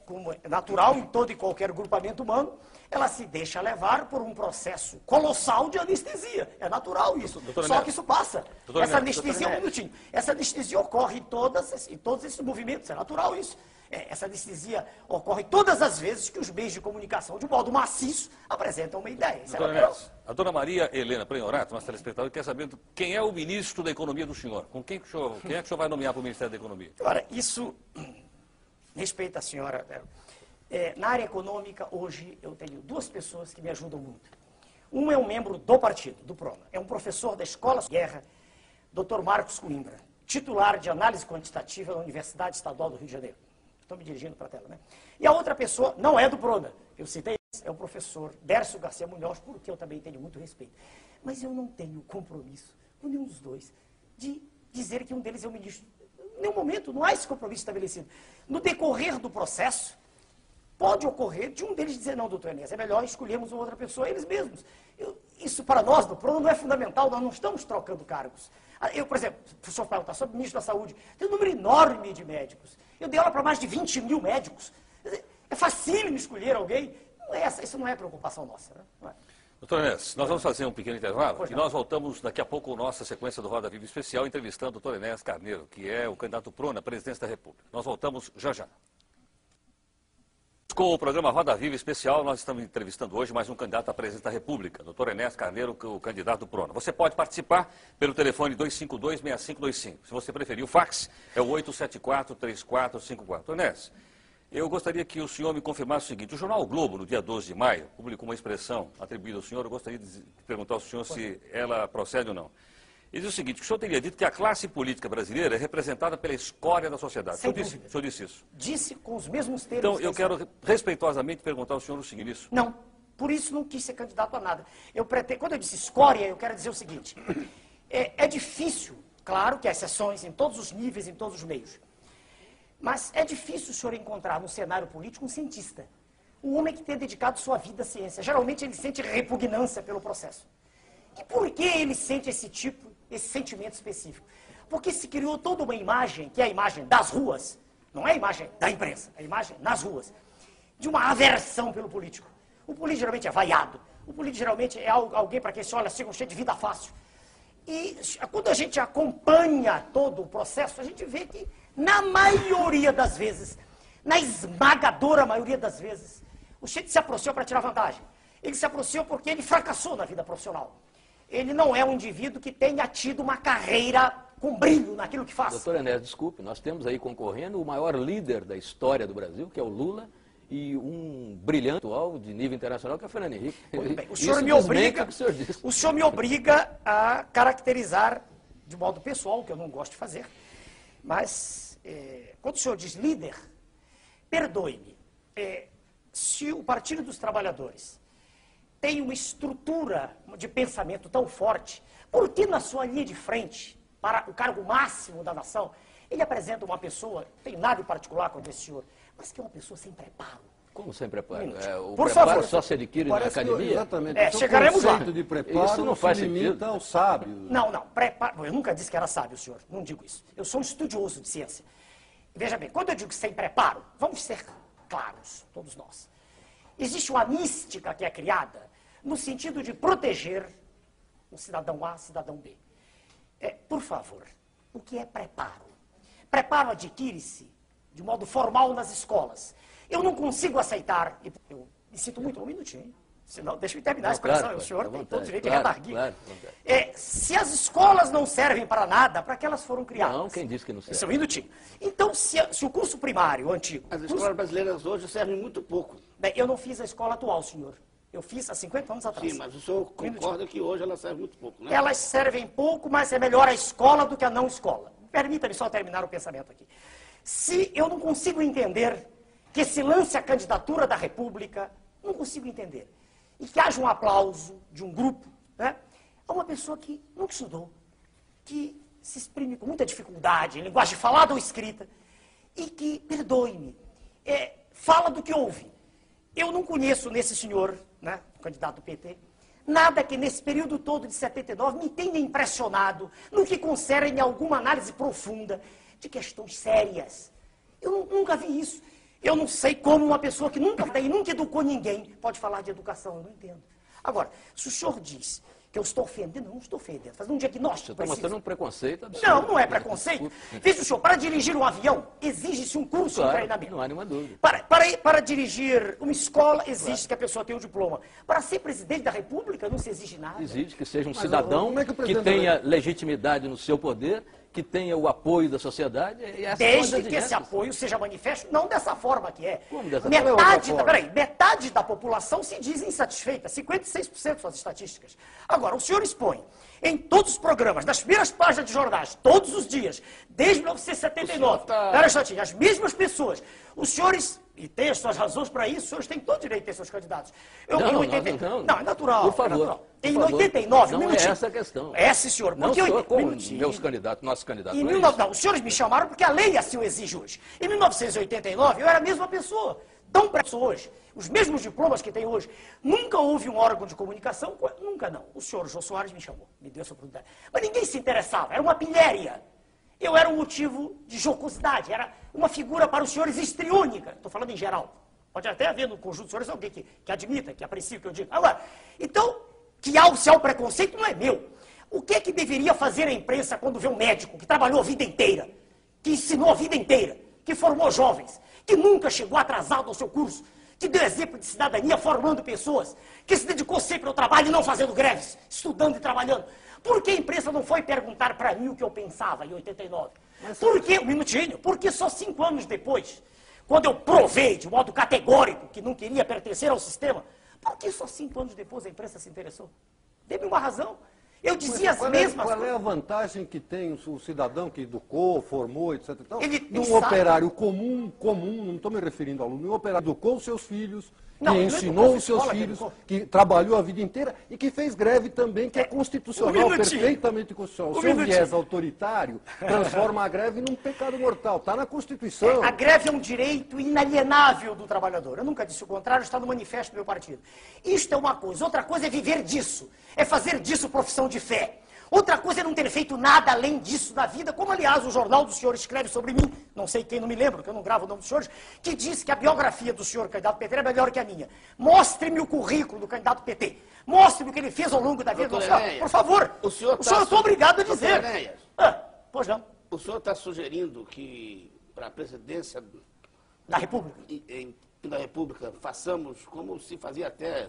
como é natural em todo e qualquer grupamento humano, ela se deixa levar por um processo colossal de anestesia. É natural isso. Só que isso passa. Essa anestesia, um minutinho. Essa anestesia ocorre em todos esses movimentos. É natural isso. Essa anestesia ocorre todas as vezes que os meios de comunicação, de modo maciço, apresentam uma ideia. Isso é natural. A dona Maria Helena Prenhorato, nossa telespectadora, quer saber quem é o ministro da Economia do senhor. Quem é que o senhor vai nomear para o Ministério da Economia? Agora, isso... Respeita a senhora. Na área econômica, hoje, eu tenho duas pessoas que me ajudam muito. Um é um membro do partido, do PRONA. É um professor da Escola de Guerra, Dr. Marcos Coimbra, titular de análise quantitativa da Universidade Estadual do Rio de Janeiro. Estou me dirigindo para a tela, né? E a outra pessoa não é do PRONA. Eu citei, é o professor Dércio Garcia Munhoz, por que eu também tenho muito respeito. Mas eu não tenho compromisso por nenhum dos dois, de dizer que um deles é o ministro. Em nenhum momento, não há esse compromisso estabelecido. No decorrer do processo, pode ocorrer de um deles dizer, não, doutor Enéas, é melhor escolhermos uma outra pessoa, eles mesmos. Isso para nós, do PRONA, não é fundamental, nós não estamos trocando cargos. Eu, por exemplo, o senhor perguntar sobre o ministro da Saúde, tem um número enorme de médicos. Eu dei aula para mais de 20 mil médicos. É facílimo escolher alguém. Isso não é preocupação nossa, né? Não é. Doutor Enéas, nós vamos fazer um pequeno intervalo e nós voltamos daqui a pouco com nossa sequência do Roda Viva Especial, entrevistando o doutor Enéas Carneiro, que é o candidato PRONA à presidência da República. Nós voltamos já já. Com o programa Roda Viva Especial, nós estamos entrevistando hoje mais um candidato à presidência da República, doutor Enéas Carneiro, o candidato do PRONA. Você pode participar pelo telefone 252-6525. Se você preferir o fax, é o 874-3454. Doutor Enéas, eu gostaria que o senhor me confirmasse o seguinte: o jornal o Globo, no dia 12 de maio, publicou uma expressão atribuída ao senhor. Eu gostaria de perguntar ao senhor se ela procede ou não. Ele diz o seguinte: o senhor teria dito que a classe política brasileira é representada pela escória da sociedade. O senhor disse isso? Disse com os mesmos termos. Então, eu quero respeitosamente perguntar ao senhor o seguinte: isso? Não, por isso não quis ser candidato a nada. Quando eu disse escória, eu quero dizer o seguinte: é difícil, claro que há exceções em todos os níveis, em todos os meios. Mas é difícil o senhor encontrar no cenário político um cientista. Um homem que tenha dedicado sua vida à ciência. Geralmente ele sente repugnância pelo processo. E por que ele sente esse sentimento específico? Porque se criou toda uma imagem, que é a imagem das ruas, não é a imagem da imprensa, é a imagem nas ruas, de uma aversão pelo político. O político geralmente é vaiado. O político geralmente é alguém para quem se olha assim, cheio de vida fácil. E quando a gente acompanha todo o processo, a gente vê que, na maioria das vezes, na esmagadora maioria das vezes, o sujeito se aproximou para tirar vantagem. Ele se aproximou porque ele fracassou na vida profissional. Ele não é um indivíduo que tenha tido uma carreira com brilho naquilo que faz. Doutor Enéas, desculpe, nós temos aí concorrendo o maior líder da história do Brasil, que é o Lula, e um brilhante atual de nível internacional, que é o Fernando Henrique. Muito bem. O senhor me obriga a caracterizar de modo pessoal, que eu não gosto de fazer, mas quando o senhor diz líder, perdoe-me, se o Partido dos Trabalhadores tem uma estrutura de pensamento tão forte, por que na sua linha de frente, para o cargo máximo da nação, ele apresenta uma pessoa, não tem nada em particular contra esse senhor, mas que é uma pessoa sem preparo. Como sem preparo? Um o por preparo favor, só se adquire na academia? Exatamente. Chegaremos lá. De preparo, isso não faz sentido. Então, sábio. Não, preparo. Eu nunca disse que era sábio, senhor. Não digo isso. Eu sou um estudioso de ciência. Veja bem, quando eu digo sem preparo, vamos ser claros, todos nós. Existe uma mística que é criada no sentido de proteger o cidadão A, cidadão B. Por favor, o que é preparo? Preparo adquire-se de modo formal nas escolas. Eu não consigo aceitar, eu me sinto muito, um minutinho, hein? Senão, deixa eu terminar a expressão, o senhor tem todo o direito de redarguir. Se as escolas não servem para nada, para que elas foram criadas? Não, quem disse que não serve? Isso é um minutinho. Então, se o curso primário, o antigo... As escolas brasileiras hoje servem muito pouco. Bem, eu não fiz a escola atual, senhor. Eu fiz há 50 anos atrás. Sim, mas o senhor concorda que hoje elas servem muito pouco, né? Elas servem pouco, mas é melhor a escola do que a não escola. Permita-me só terminar o pensamento aqui. Se eu não consigo entender que se lance a candidatura da República, não consigo entender. E que haja um aplauso de um grupo, né, a uma pessoa que nunca estudou, que se exprime com muita dificuldade, em linguagem falada ou escrita, e que, perdoe-me, fala do que ouve. Eu não conheço nesse senhor, né, o candidato do PT, nada que nesse período todo de 79 me tenha impressionado no que concerne alguma análise profunda de questões sérias. Eu nunca vi isso. Eu não sei como uma pessoa que nunca educou ninguém pode falar de educação, eu não entendo. Agora, se o senhor diz que eu estou ofendendo, eu não estou ofendendo. Faz um diagnóstico. Você está mostrando um preconceito absurdo. Não, não é preconceito. Veja o senhor, para dirigir um avião, exige-se um curso de treinamento. Não há nenhuma dúvida. Para dirigir uma escola, exige que a pessoa tenha um diploma. Para ser presidente da República, não se exige nada. Exige que seja um cidadão que tenha legitimidade no seu poder, que tenha o apoio da sociedade. Desde que esse apoio seja manifesto, não dessa forma que é. Como dessa forma? Metade da população se diz insatisfeita, 56% são as estatísticas. Agora, o senhor expõe em todos os programas, nas primeiras páginas de jornais, todos os dias, desde 1979, as mesmas pessoas. Os senhores E tem as suas razões para isso, os senhores têm todo o direito de ter seus candidatos. Não, Não, é natural. Por favor. É natural. Por Em favor. 89, não minutinho. é essa a questão. É, sim, senhor. Não Porque sou com minutinho. meus candidatos, nossos candidatos. Em não é 19... isso. Não, os senhores me chamaram porque a lei assim o exige hoje. Em 1989, eu era a mesma pessoa. Tão preso hoje. Os mesmos diplomas que tem hoje. Nunca houve um órgão de comunicação, nunca não. O senhor Jô Soares me chamou, me deu essa oportunidade. Mas ninguém se interessava, era uma pilhéria. Eu era um motivo de jocosidade, era uma figura para os senhores histriônica. Estou falando em geral. Pode até haver no conjunto dos senhores alguém que admita, que aprecie o que eu digo. Agora, então, se há o preconceito, não é meu. O que é que deveria fazer a imprensa quando vê um médico que trabalhou a vida inteira, que ensinou a vida inteira, que formou jovens, que nunca chegou atrasado ao seu curso, que deu exemplo de cidadania formando pessoas, que se dedicou sempre ao trabalho e não fazendo greves, estudando e trabalhando? Por que a imprensa não foi perguntar para mim o que eu pensava em 89? Por que, um minutinho, porque só 5 anos depois, quando eu provei de modo categórico que não queria pertencer ao sistema, por que só 5 anos depois a imprensa se interessou? Dê-me uma razão. Eu dizia as mesmas coisas. Qual é a vantagem que tem o cidadão que educou, formou, etc. Então, um operário comum, não estou me referindo ao aluno, um operário que educou os seus filhos, que ensinou os seus filhos, que trabalhou a vida inteira e que fez greve também, que é constitucional, perfeitamente constitucional. O seu viés autoritário transforma a greve num pecado mortal. Está na Constituição. A greve é um direito inalienável do trabalhador. Eu nunca disse o contrário, está no manifesto do meu partido. Isto é uma coisa. Outra coisa é viver disso. É fazer disso profissão de fé. Outra coisa é não ter feito nada além disso na vida, como, aliás, o jornal do senhor escreve sobre mim, não sei quem, não me lembro, porque eu não gravo o nome dos senhores, que diz que a biografia do senhor candidato PT é melhor que a minha. Mostre-me o currículo do candidato PT. Mostre-me o que ele fez ao longo da vida. Por favor, o senhor estou obrigado a dizer. Pois não. O senhor está sugerindo que, para a presidência da República, da República, façamos, como se fazia até,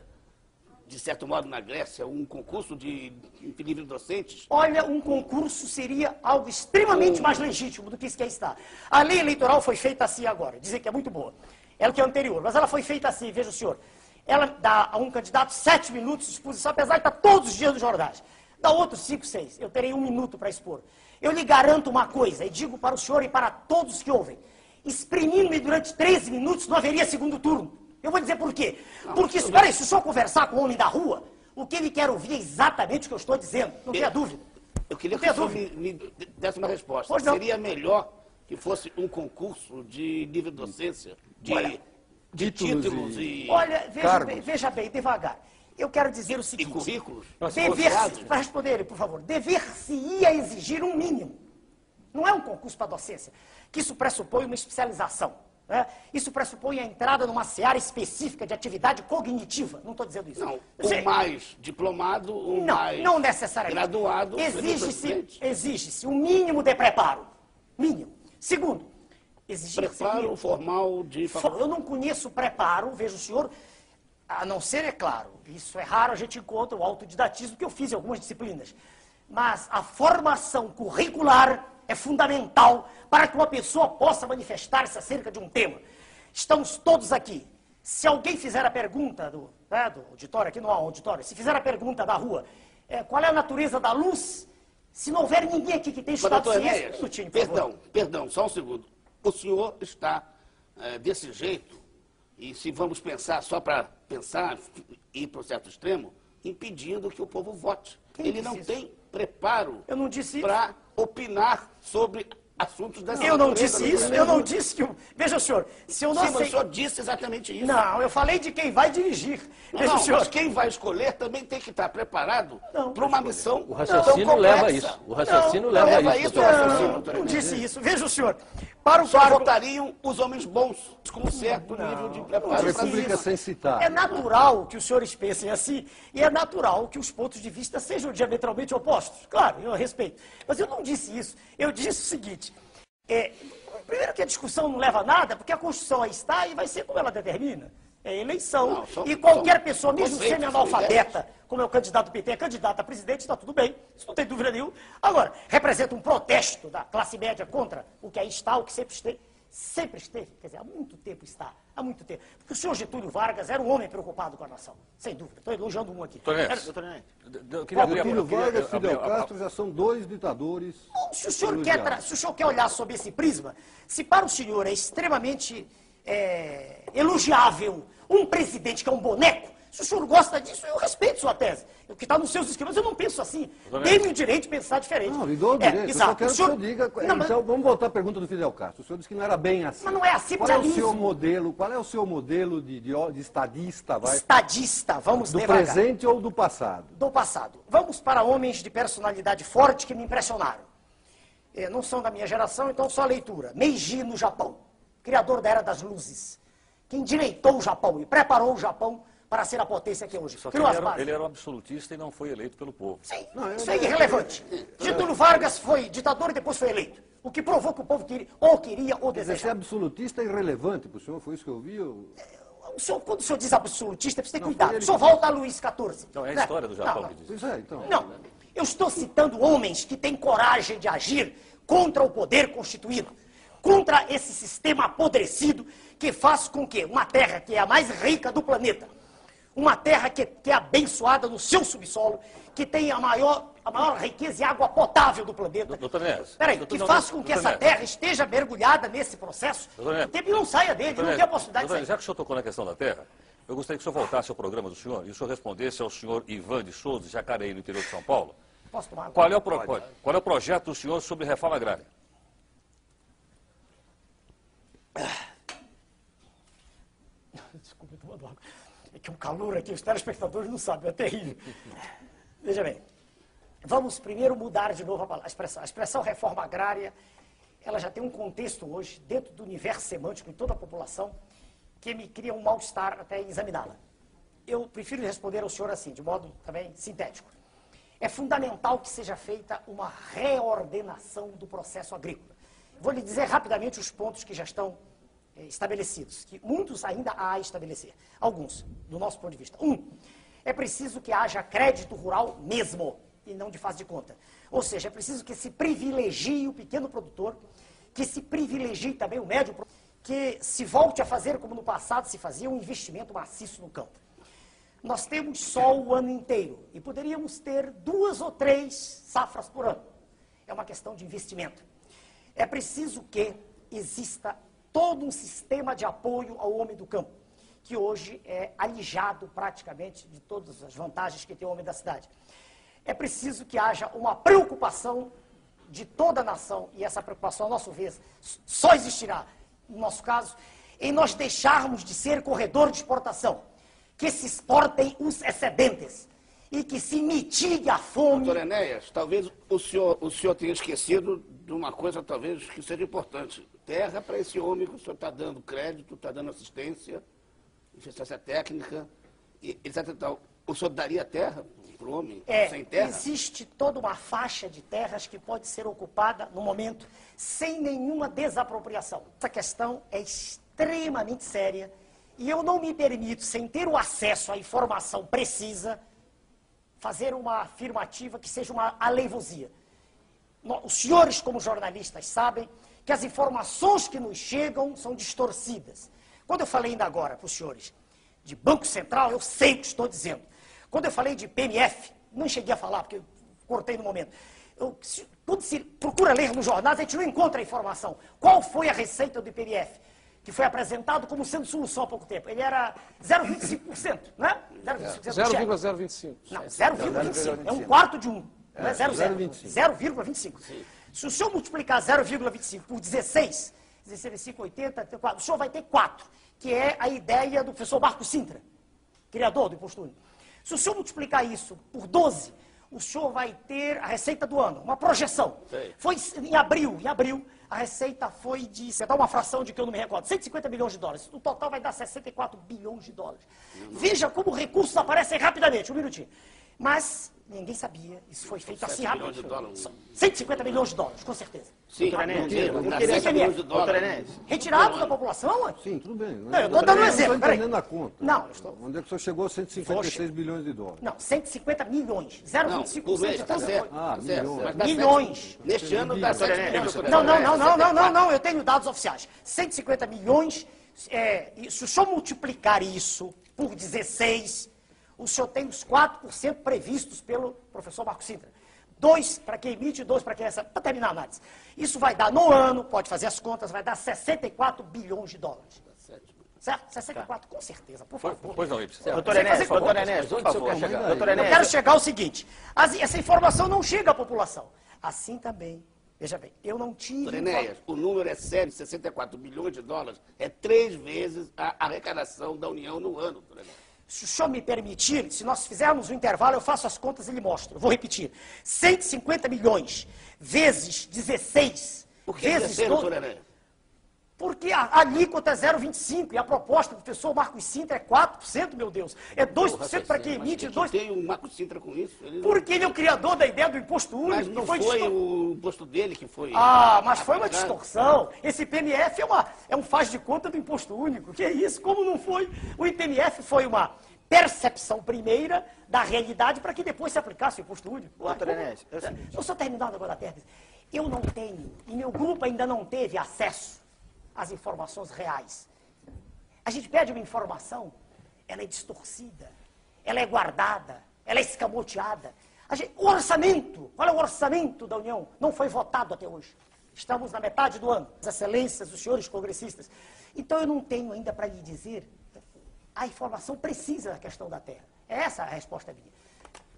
de certo modo, na Grécia, um concurso de livre docentes? Olha, um concurso seria algo extremamente mais legítimo do que isso que aí está. A lei eleitoral foi feita assim agora, dizem que é muito boa. Ela que é anterior, mas ela foi feita assim, veja o senhor. Ela dá a um candidato 7 minutos de exposição, apesar de estar todos os dias nos jornais. Dá outros 5, 6. Eu terei 1 minuto para expor. Eu lhe garanto uma coisa, e digo para o senhor e para todos que ouvem. Exprimindo-me durante 13 minutos, não haveria segundo turno. Eu vou dizer por quê. Porque, espera aí, se o senhor conversar com o homem da rua, o que ele quer ouvir é exatamente o que eu estou dizendo. Não tenha dúvida. Eu queria que o senhor me desse uma resposta. Seria melhor que fosse um concurso de livre docência, de títulos e... Olha, veja bem, devagar. Eu quero dizer o seguinte... E currículos? Para responder ele, por favor. Dever-se-ia exigir um mínimo. Não é um concurso para docência, que isso pressupõe uma especialização. Né? Isso pressupõe a entrada numa seara específica de atividade cognitiva. Não estou dizendo isso. Não, um mais diplomado, não necessariamente. Graduado... Exige-se um mínimo de preparo. Mínimo. Segundo, preparo formal de faculdade. Eu não conheço preparo, veja o senhor, a não ser, é claro, isso é raro, a gente encontra o autodidatismo que eu fiz em algumas disciplinas. Mas a formação curricular é fundamental para que uma pessoa possa manifestar-se acerca de um tema. Estamos todos aqui. Se alguém fizer a pergunta do auditório, aqui não há auditório, se fizer a pergunta da rua, qual é a natureza da luz, se não houver ninguém aqui que tenha estudado ciência... Perdão, só um segundo. O senhor está desse jeito, e se vamos pensar só para pensar, ir para um certo extremo, impedindo que o povo vote. Ele não tem preparo para opinar sobre assuntos dessa natureza. Eu não disse isso, eu não disse que... Veja, senhor, se eu não sei... Sim, mas o senhor disse exatamente isso. Não, eu falei de quem vai dirigir. Veja, senhor, mas quem vai escolher também tem que estar preparado para uma missão O raciocínio leva isso. O raciocínio leva isso. Não disse isso. Veja, o senhor... Só votariam os homens bons, com certo nível de preparação. A República sem citar. É natural que os senhores pensem assim, e é natural que os pontos de vista sejam diametralmente opostos. Claro, eu respeito. Mas eu não disse isso. Eu disse o seguinte, primeiro que a discussão não leva a nada, porque a Constituição aí está e vai ser como ela determina. É eleição. E qualquer pessoa, mesmo semi-analfabeta, como é o candidato do PT, é candidato a presidente, está tudo bem. Isso não tem dúvida nenhuma. Agora, representa um protesto da classe média contra o que aí está, o que sempre esteve, quer dizer, há muito tempo está, há muito tempo. Porque o senhor Getúlio Vargas era um homem preocupado com a nação, sem dúvida. Estou elogiando um aqui. Getúlio Vargas e Fidel Castro já são 2 ditadores. Se o senhor quer olhar sob esse prisma, se para o senhor é extremamente elogiável um presidente que é um boneco. Se o senhor gosta disso, eu respeito sua tese. O que está nos seus esquemas, eu não penso assim. Dê-me o direito de pensar diferente. Não, me dou o direito. Exato. Eu só quero que o senhor diga... Não, mas... Então, vamos voltar à pergunta do Fidel Castro. O senhor disse que não era bem assim. Mas não é assim, qual é o seu modelo de estadista? Estadista, vamos do devagar. Do presente ou do passado? Do passado. Vamos para homens de personalidade forte que me impressionaram. Não são da minha geração, então só a leitura. Meiji, no Japão, criador da Era das Luzes. Que endireitou o Japão e preparou o Japão para ser a potência que é hoje. Só que ele era um absolutista e não foi eleito pelo povo. Sim, isso é irrelevante. Getúlio Vargas foi ditador e depois foi eleito. O que provou que o povo queria ou desejava. Ser absolutista é irrelevante para o senhor, foi isso que eu vi? Quando o senhor diz absolutista, precisa ter cuidado. O senhor volta a Luís XIV. Não, é a história do Japão que diz. Pois é, então. Não, eu estou citando homens que têm coragem de agir contra o poder constituído, contra esse sistema apodrecido que faz com que uma terra que é a mais rica do planeta, uma terra que é abençoada no seu subsolo, que tem a maior riqueza e água potável do planeta. Doutor Neves. Peraí, que faz com que essa terra esteja mergulhada nesse processo, o tempo não saia dele, não tem a possibilidade de sair. Já que o senhor tocou na questão da terra, eu gostaria que o senhor voltasse ao programa do senhor e o senhor respondesse ao senhor Ivan de Souza, de Jacareí, no interior de São Paulo. Posso tomar água? Qual é o projeto do senhor sobre reforma agrária? Desculpe, tomando água. É que o calor aqui, os telespectadores não sabem, é terrível. Veja bem, vamos primeiro mudar de novo a expressão. A expressão reforma agrária, ela já tem um contexto hoje, dentro do universo semântico de toda a população, que me cria um mal-estar até em examiná-la. Eu prefiro responder ao senhor assim, de modo também sintético. É fundamental que seja feita uma reordenação do processo agrícola. Vou lhe dizer rapidamente os pontos que já estão estabelecidos, que muitos ainda há a estabelecer, alguns, do nosso ponto de vista. É preciso que haja crédito rural mesmo, e não de fase de conta. Ou seja, é preciso que se privilegie o pequeno produtor, que se privilegie também o médio produtor, que se volte a fazer como no passado se fazia, um investimento maciço no campo. Nós temos sol o ano inteiro, e poderíamos ter 2 ou 3 safras por ano. É uma questão de investimento. É preciso que exista todo um sistema de apoio ao homem do campo, que hoje é alijado praticamente de todas as vantagens que tem o homem da cidade. É preciso que haja uma preocupação de toda a nação, e essa preocupação, a nosso vez, só existirá, no nosso caso, em nós deixarmos de ser corredor de exportação, que se exportem os excedentes e que se mitigue a fome. Doutor Enéas, talvez o senhor tenha esquecido de uma coisa talvez que seja importante. Terra para esse homem que o senhor está dando crédito, está dando assistência técnica, etc. O senhor daria terra para o homem sem terra? Existe toda uma faixa de terras que pode ser ocupada no momento sem nenhuma desapropriação. Essa questão é extremamente séria e eu não me permito, sem ter o acesso à informação precisa, fazer uma afirmativa que seja uma aleivosia. Os senhores, como jornalistas, sabem que as informações que nos chegam são distorcidas. Quando eu falei ainda agora para os senhores de Banco Central, eu sei o que estou dizendo. Quando eu falei de PMF, não cheguei a falar, porque eu cortei no momento. Quando se procura ler nos jornais, a gente não encontra a informação. Qual foi a receita do PMF? Que foi apresentado como sendo solução há pouco tempo. Ele era 0,25%, né? 0,025. Não, 0,25. É um quarto de um. Não é 0,25. Se o senhor multiplicar 0,25 por 16, 5, 80, o senhor vai ter 4, que é a ideia do professor Marco Sintra, criador do Imposto Único. Se o senhor multiplicar isso por 12, o senhor vai ter a receita do ano, uma projeção. Sei. Foi em abril, a receita foi de, você dá uma fração de que eu não me recordo, 150 bilhões de dólares. No total vai dar 64 bilhões de dólares. Veja como recursos aparecem rapidamente, um minutinho. Mas ninguém sabia, isso foi feito assim rápido. 150 milhões de dólares, com certeza. Sim, retirado da população? Sim, tudo bem. Não, eu estou dando um exemplo. Não estou entendendo a conta. Não, onde é que o senhor chegou a 156 bilhões de dólares? Não, 150 milhões. 0,25%. Está certo. Milhões. Neste ano dá 7 milhões. Não, eu tenho dados oficiais. 150 milhões, se o senhor multiplicar isso por 16, o senhor tem os 4% previstos pelo professor Marco Sintra. 2 para quem emite e 2 para quem recebe. Para terminar a análise. Isso vai dar, no ano, pode fazer as contas, vai dar 64 bilhões de dólares. Certo? 64, com certeza, por favor. Pois não, Ibsen. Doutor Enéas, por favor. Doutor Eu quero chegar ao seguinte, essa informação não chega à população. Assim também, veja bem, eu não tive... Doutor Enéas, o número é sério, 64 bilhões de dólares, é 3 vezes a arrecadação da União no ano, doutor Enéas. Se o senhor me permitir, se nós fizermos um intervalo, eu faço as contas e lhe mostro. Vou repetir. 150 milhões vezes 16 Por que vezes 16, doutor Enéas? Porque a alíquota é 0,25 e a proposta do professor Marcos Sintra é 4%, meu Deus. É 2% para quem emite e 2%. Tem o Marcos Sintra com isso? Porque ele é o criador da ideia do imposto único. Mas não foi o imposto dele que foi... Ah, mas foi uma distorção. Esse IPMF é um faz de conta do imposto único. Que é isso? Como não foi? O IPMF foi uma percepção primeira da realidade para que depois se aplicasse o imposto único. Doutor Enéas, eu só terminando agora a tese. Eu não tenho, e meu grupo ainda não teve acesso às informações reais. A gente pede uma informação, ela é distorcida, ela é guardada, ela é escamoteada. O orçamento, qual é o orçamento da União? Não foi votado até hoje. Estamos na metade do ano. As excelências, os senhores congressistas. Então eu não tenho ainda para lhe dizer a informação precisa da questão da terra. Essa a resposta minha.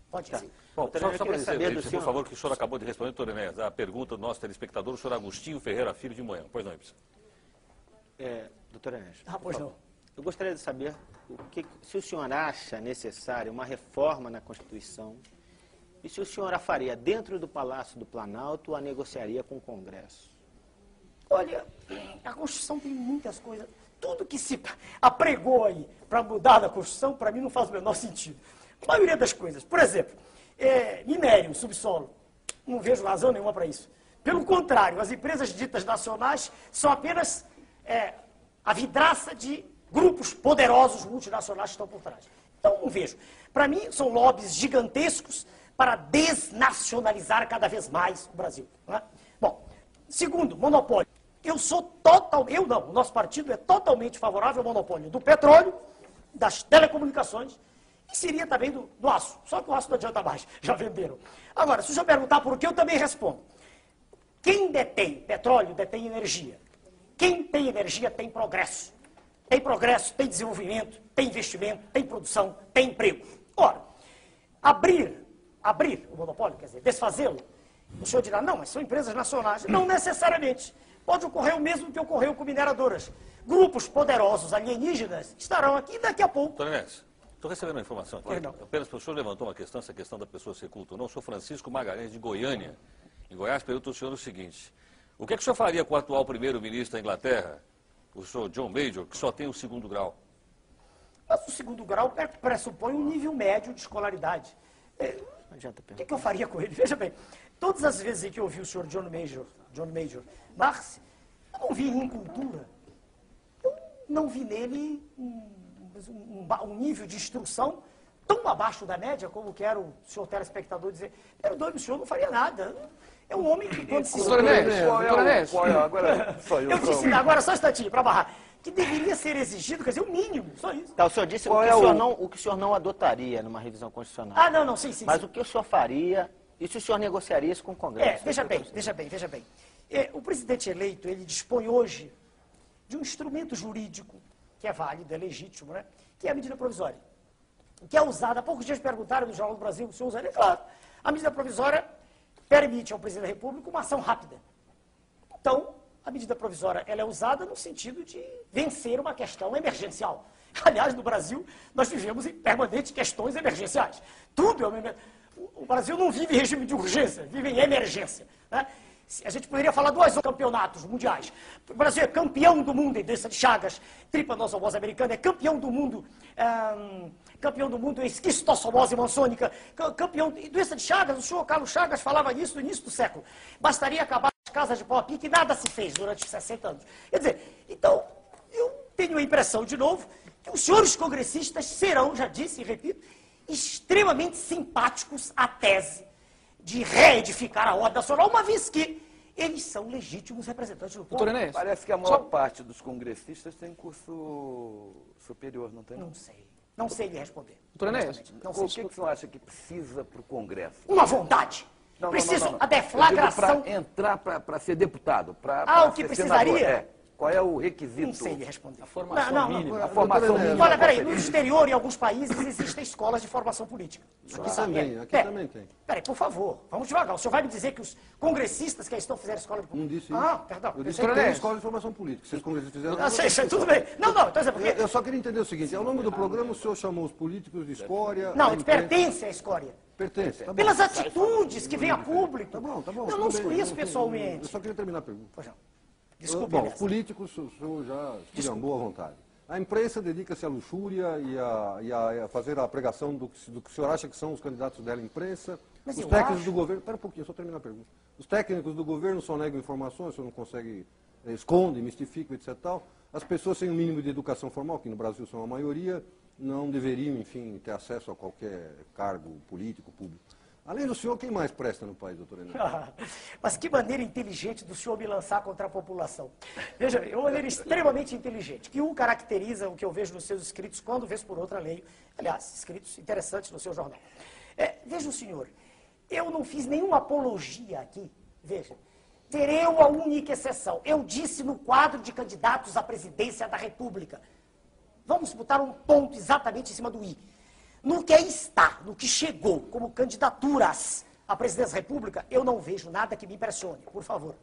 Pode dizer. Bom, só para dizer, por favor, que o senhor acabou de responder, doutor Enéas, a pergunta do nosso telespectador, o senhor Agostinho Ferreira Filho de Moema. Pois não, Ibsen? Doutor Enéas, pois não. eu gostaria de saber se o senhor acha necessária uma reforma na Constituição e se o senhor a faria dentro do Palácio do Planalto ou a negociaria com o Congresso. Olha, a Constituição tem muitas coisas. Tudo que se apregou aí para mudar a Constituição, para mim não faz o menor sentido. A maioria das coisas. Por exemplo, minério, subsolo. Não vejo razão nenhuma para isso. Pelo contrário, as empresas ditas nacionais são apenas a vidraça de grupos poderosos multinacionais que estão por trás. Então, não vejo. Para mim, são lobbies gigantescos para desnacionalizar cada vez mais o Brasil. Não é? Bom, segundo, monopólio. O nosso partido é totalmente favorável ao monopólio do petróleo, das telecomunicações e seria também do aço. Só que o aço não adianta mais, já venderam. Agora, se o senhor perguntar por que, eu também respondo. Quem detém petróleo, detém energia. Quem tem energia tem progresso. Tem progresso, tem desenvolvimento, tem investimento, tem produção, tem emprego. Ora, abrir o monopólio, quer dizer, desfazê-lo, o senhor dirá, não, mas são empresas nacionais. Não necessariamente. Pode ocorrer o mesmo que ocorreu com mineradoras. Grupos poderosos alienígenas estarão aqui daqui a pouco. Doutor Enéas, estou recebendo uma informação aqui. Apenas o senhor levantou uma questão, essa questão da pessoa ser culta ou não. Eu sou Francisco Magalhães, de Goiânia. Em Goiás, pergunto ao senhor o seguinte. O que é que o senhor faria com o atual primeiro-ministro da Inglaterra, o senhor John Major, que só tem o 2º grau? Mas o 2º grau pressupõe um nível médio de escolaridade. O que eu faria com ele? Veja bem, todas as vezes em que eu ouvi o senhor John Major Marx, eu não vi em cultura. Eu não vi nele um nível de instrução tão abaixo da média, como quer o senhor telespectador dizer. Perdoe-me, o senhor não faria nada. É um homem que, quando se... Doutor Enéas, agora só um instantinho, para barrar. Que deveria ser exigido, quer dizer, o mínimo, só isso. Tá, o senhor disse o que o senhor não adotaria numa revisão constitucional. Ah, não, sim. Mas o que o senhor faria, e se o senhor negociaria isso com o Congresso? Veja bem. O presidente eleito, ele dispõe hoje de um instrumento jurídico, que é válido, é legítimo, né? Que é a medida provisória. Que é usada, há poucos dias perguntaram no Jornal do Brasil, o senhor usaria? Claro. A medida provisória permite ao presidente da República uma ação rápida. Então, a medida provisória ela é usada no sentido de vencer uma questão emergencial. Aliás, no Brasil, nós vivemos em permanentes questões emergenciais. Tudo é o Brasil não vive em regime de urgência, vive em emergência. Né? A gente poderia falar 2 campeonatos mundiais. O Brasil é campeão do mundo em doença de Chagas, tripanossomose americana, é campeão do mundo em esquistossomose maçônica, campeão em doença de Chagas. O senhor Carlos Chagas falava nisso no início do século. Bastaria acabar as casas de pau a pique e nada se fez durante 60 anos. Quer dizer, então, eu tenho a impressão, de novo, que os senhores congressistas serão, já disse e repito, extremamente simpáticos à tese de reedificar a ordem nacional, uma vez que eles são legítimos representantes do povo. Parece que a maior parte dos congressistas tem curso superior, não tem? Não sei lhe responder. Doutor Enéas, o que o senhor acha que precisa para o Congresso? Uma vontade. Preciso a deflagração. Para entrar para ser deputado, o que precisaria? Qual é o requisito? Não sei lhe responder. A formação mínima. A formação mínima. Olha, peraí, no exterior, em alguns países, existem escolas de formação política. Aqui também, também tem. Peraí, por favor, vamos devagar. O senhor vai me dizer que os congressistas que estão fazendo escola de... Não disse isso. Perdão. Eu disse que tem escola de formação política. Vocês congressistas fizeram... Sei, tudo bem. Não, então é porque... Eu só queria entender o seguinte, ao longo do programa o senhor chamou os políticos de escória... Não, eles pertencem à escória. Pertence, tá bom. Pelas atitudes que vêm a público. Tá bom. Eu não os conheço pessoalmente. Eu só queria terminar a pergunta. Pois não. Desculpe. Bom, os políticos, o senhor já esculhambou à vontade. A imprensa dedica-se à luxúria e a fazer a pregação do que o senhor acha que são os candidatos dela à imprensa. Mas os eu técnicos acho... do governo... Espera um pouquinho, só terminar a pergunta. Os técnicos do governo só negam informações, o senhor não consegue... esconde, mistifica, etc. Tal. As pessoas sem o mínimo de educação formal, que no Brasil são a maioria, não deveriam, enfim, ter acesso a qualquer cargo político, público. Além do senhor, quem mais presta no país, doutor Enéas? Mas que maneira inteligente do senhor me lançar contra a população. Veja bem, é uma maneira extremamente inteligente, que caracteriza o que eu vejo nos seus escritos, quando vez por outra leio, aliás, escritos interessantes no seu jornal. Veja o senhor, eu não fiz nenhuma apologia aqui, veja, terei uma única exceção. Eu disse no quadro de candidatos à presidência da República. Vamos botar um ponto exatamente em cima do i. No que está, no que chegou como candidaturas à presidência da República, eu não vejo nada que me impressione, por favor,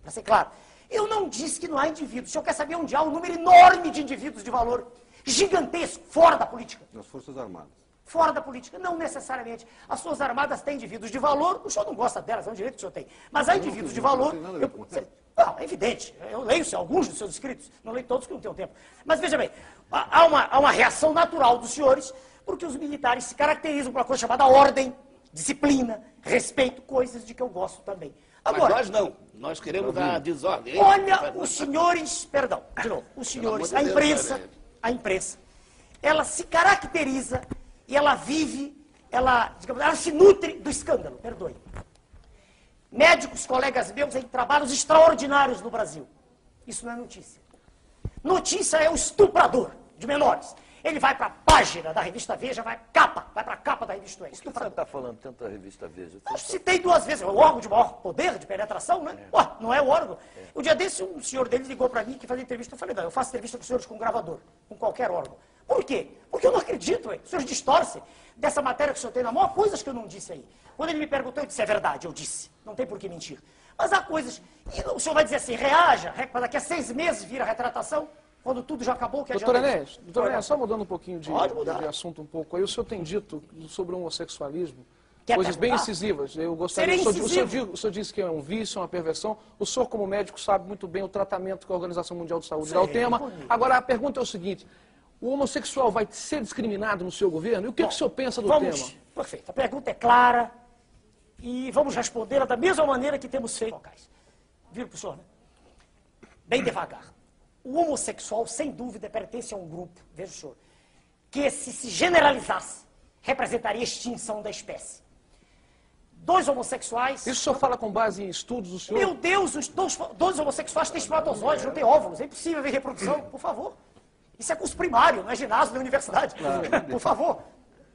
para ser claro. Eu não disse que não há indivíduos. O senhor quer saber onde há um número enorme de indivíduos de valor, gigantesco, fora da política? Nas Forças Armadas. Fora da política, não necessariamente. As Forças Armadas têm indivíduos de valor, o senhor não gosta delas, é um direito que o senhor tem. Mas há indivíduos de valor... Não, é evidente. Eu leio alguns dos seus escritos, não leio todos que não tenho tempo. Mas veja bem, há uma reação natural dos senhores, porque os militares se caracterizam por uma coisa chamada ordem, disciplina, respeito, coisas de que eu gosto também. Agora, mas nós não, nós queremos dar desordem. Olha, os senhores, perdão, de novo, os senhores, a imprensa, ela se caracteriza e ela vive, digamos, ela se nutre do escândalo, perdoe. Médicos, colegas meus, em trabalhos extraordinários no Brasil. Isso não é notícia. Notícia é o estuprador de menores. Ele vai para a página da revista Veja, vai para a capa da revista Veja. Por que você está falando tanto da revista Veja? Eu citei 2 vezes, é o órgão de maior poder de penetração, né? Ué, não é o órgão. O dia desse, um senhor dele ligou para mim que fazia entrevista. Eu falei, não, eu faço entrevista com os senhores com gravador, com qualquer órgão. Por quê? Porque eu não acredito, os senhores distorcem dessa matéria que o senhor tem na mão, há coisas que eu não disse aí. Quando ele me perguntou, eu disse, é verdade, eu disse. Não tem por que mentir. Mas há coisas, e o senhor vai dizer assim, reaja, para daqui a 6 meses vira retratação, quando tudo já acabou, que Doutor Enéas, só mudando um pouquinho de assunto um pouco aí, o senhor tem dito sobre o homossexualismo coisas bem incisivas. Eu gostaria, o senhor disse que é um vício, uma perversão. O senhor, como médico, sabe muito bem o tratamento que a Organização Mundial de Saúde dá ao tema. Agora, a pergunta é o seguinte, o homossexual vai ser discriminado no seu governo? E o que o senhor pensa do tema? Perfeito, a pergunta é clara e vamos respondê-la da mesma maneira que temos feito. Vira para o senhor, né? Bem devagar. O homossexual, sem dúvida, pertence a um grupo, veja o senhor, que se generalizasse, representaria a extinção da espécie. 2 homossexuais... Isso o senhor fala com base em estudos do senhor? Meu Deus, os dois homossexuais têm espermatozoides, não têm óvulos, é impossível ver reprodução, por favor. Isso é curso primário, não é ginásio, não é universidade. Claro. Por favor.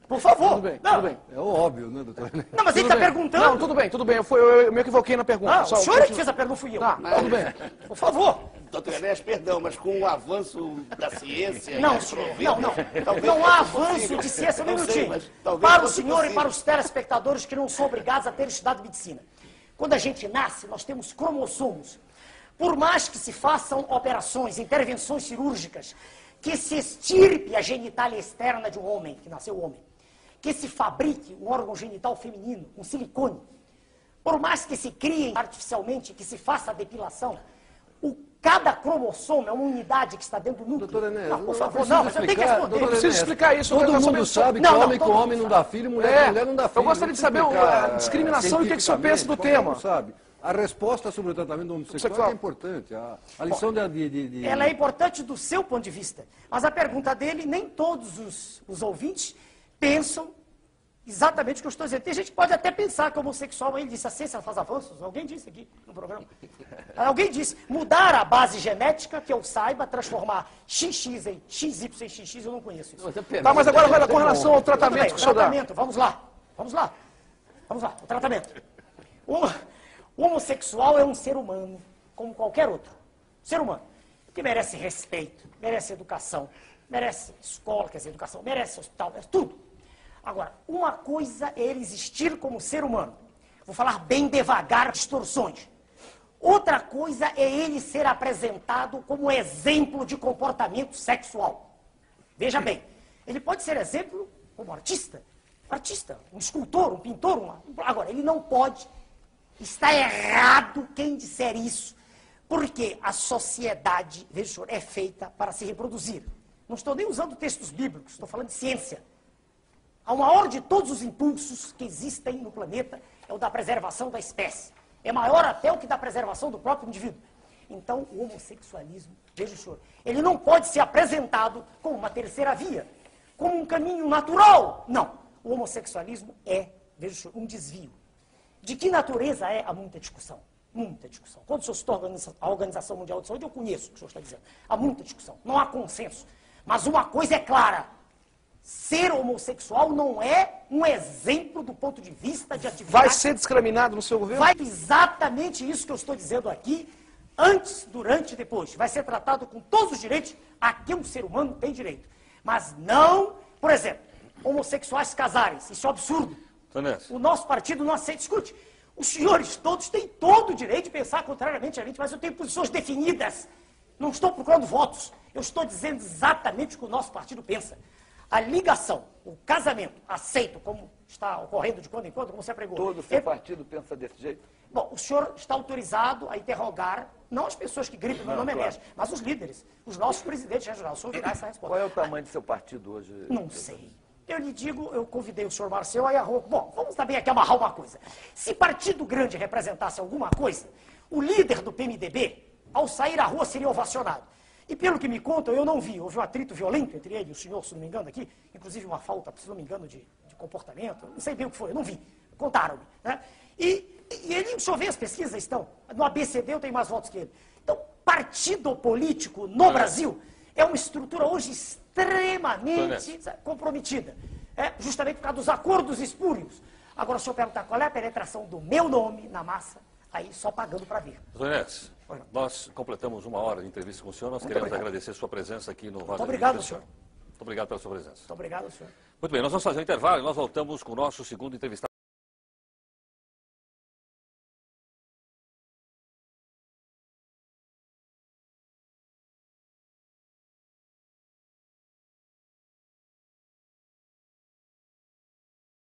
Por favor. Tudo bem, tudo bem. É óbvio, né, doutor? Não, mas ele está perguntando. Não, tudo bem. Eu me equivoquei na pergunta. O senhor é que fez a pergunta, fui eu. Tá, tudo bem. Por favor. Doutor Enéas, perdão, mas com o avanço da ciência... Não, senhor, não há avanço de ciência nem minutinho. Para o senhor e para os telespectadores que não são obrigados a ter estudado medicina. Quando a gente nasce, nós temos cromossomos. Por mais que se façam operações, intervenções cirúrgicas, que se extirpe a genitália externa de um homem, que nasceu homem, que se fabrique um órgão genital feminino, um silicone, por mais que se criem artificialmente, que se faça a depilação, cada cromossomo é uma unidade que está dentro do núcleo. Doutor Enéas, por favor, não, mas eu tenho que responder. Eu preciso explicar isso. Todo mundo sabe que homem com homem não dá filho, mulher com mulher não dá filho. Eu gostaria de saber a discriminação e o que o senhor pensa do tema. Sabe? A resposta sobre o tratamento do homossexual é importante. A lição de... Ela é importante do seu ponto de vista. Mas a pergunta dele, nem todos os ouvintes pensam exatamente o que eu estou dizendo. Tem gente que pode até pensar que o homossexual, ele disse, a ciência faz avanços. Alguém disse aqui no programa. Alguém disse, mudar a base genética, que eu saiba, transformar XX em XY em XX, eu não conheço isso. Tá, mas agora, com relação ao tratamento que o senhor dá. Vamos lá, o tratamento. O homossexual é um ser humano, como qualquer outro. Ser humano, que merece respeito, merece educação, merece escola, quer dizer, educação, merece hospital, merece tudo. Agora, uma coisa é ele existir como ser humano. Vou falar bem devagar, distorções. Outra coisa é ele ser apresentado como exemplo de comportamento sexual. Veja bem, ele pode ser exemplo como artista, um escultor, um pintor, agora, ele não pode. Está errado quem disser isso, porque a sociedade, veja, senhor, é feita para se reproduzir. Não estou nem usando textos bíblicos, estou falando de ciência. A maior de todos os impulsos que existem no planeta é o da preservação da espécie. É maior até o que da preservação do próprio indivíduo. Então, o homossexualismo, veja, senhor, ele não pode ser apresentado como uma terceira via, como um caminho natural. Não. O homossexualismo é, veja, senhor, um desvio. De que natureza é? Há muita discussão. Muita discussão. Quando o senhor citou a Organização Mundial de Saúde, eu conheço o que o senhor está dizendo. Há muita discussão. Não há consenso. Mas uma coisa é clara. Ser homossexual não é um exemplo do ponto de vista de atividade. Vai ser discriminado no seu governo? Vai exatamente isso que eu estou dizendo aqui, antes, durante e depois. Vai ser tratado com todos os direitos a que um ser humano tem direito. Mas não, por exemplo, homossexuais casarem-se. Isso é um absurdo. O nosso partido não aceita. Escute, os senhores todos têm todo o direito de pensar contrariamente a gente, mas eu tenho posições definidas. Não estou procurando votos. Eu estou dizendo exatamente o que o nosso partido pensa. A ligação, o casamento, aceito, como está ocorrendo de quando em quando, como você pregou. Todo o seu partido pensa desse jeito? Bom, o senhor está autorizado a interrogar, não as pessoas que gritam meu nome é Mestre, mas os líderes, os nossos presidentes regionais. O senhor virá essa resposta. Qual é o tamanho do seu partido hoje? Não sei. Eu lhe digo, eu convidei o senhor Marcel, aí arrou. Bom, vamos também aqui amarrar uma coisa. Se partido grande representasse alguma coisa, o líder do PMDB, ao sair à rua, seria ovacionado. E pelo que me contam, eu não vi. Houve um atrito violento entre ele e o senhor, se não me engano, aqui. Inclusive uma falta, se não me engano, de comportamento. Não sei bem o que foi, eu não vi. Contaram-me. Né? E ele, o senhor vê as pesquisas, estão. No ABCD eu tenho mais votos que ele. Então, partido político no Brasil é uma estrutura hoje extremamente comprometida. Justamente por causa dos acordos espúrios. Agora, se eu perguntar qual é a penetração do meu nome na massa, aí só pagando para ver. Doutor Inés, nós completamos 1 hora de entrevista com o senhor. Nós queremos agradecer a sua presença aqui no Roda Viva. Muito obrigado, senhor. Muito obrigado pela sua presença. Muito obrigado, senhor. Muito bem, nós vamos fazer um intervalo e nós voltamos com o nosso segundo entrevistado.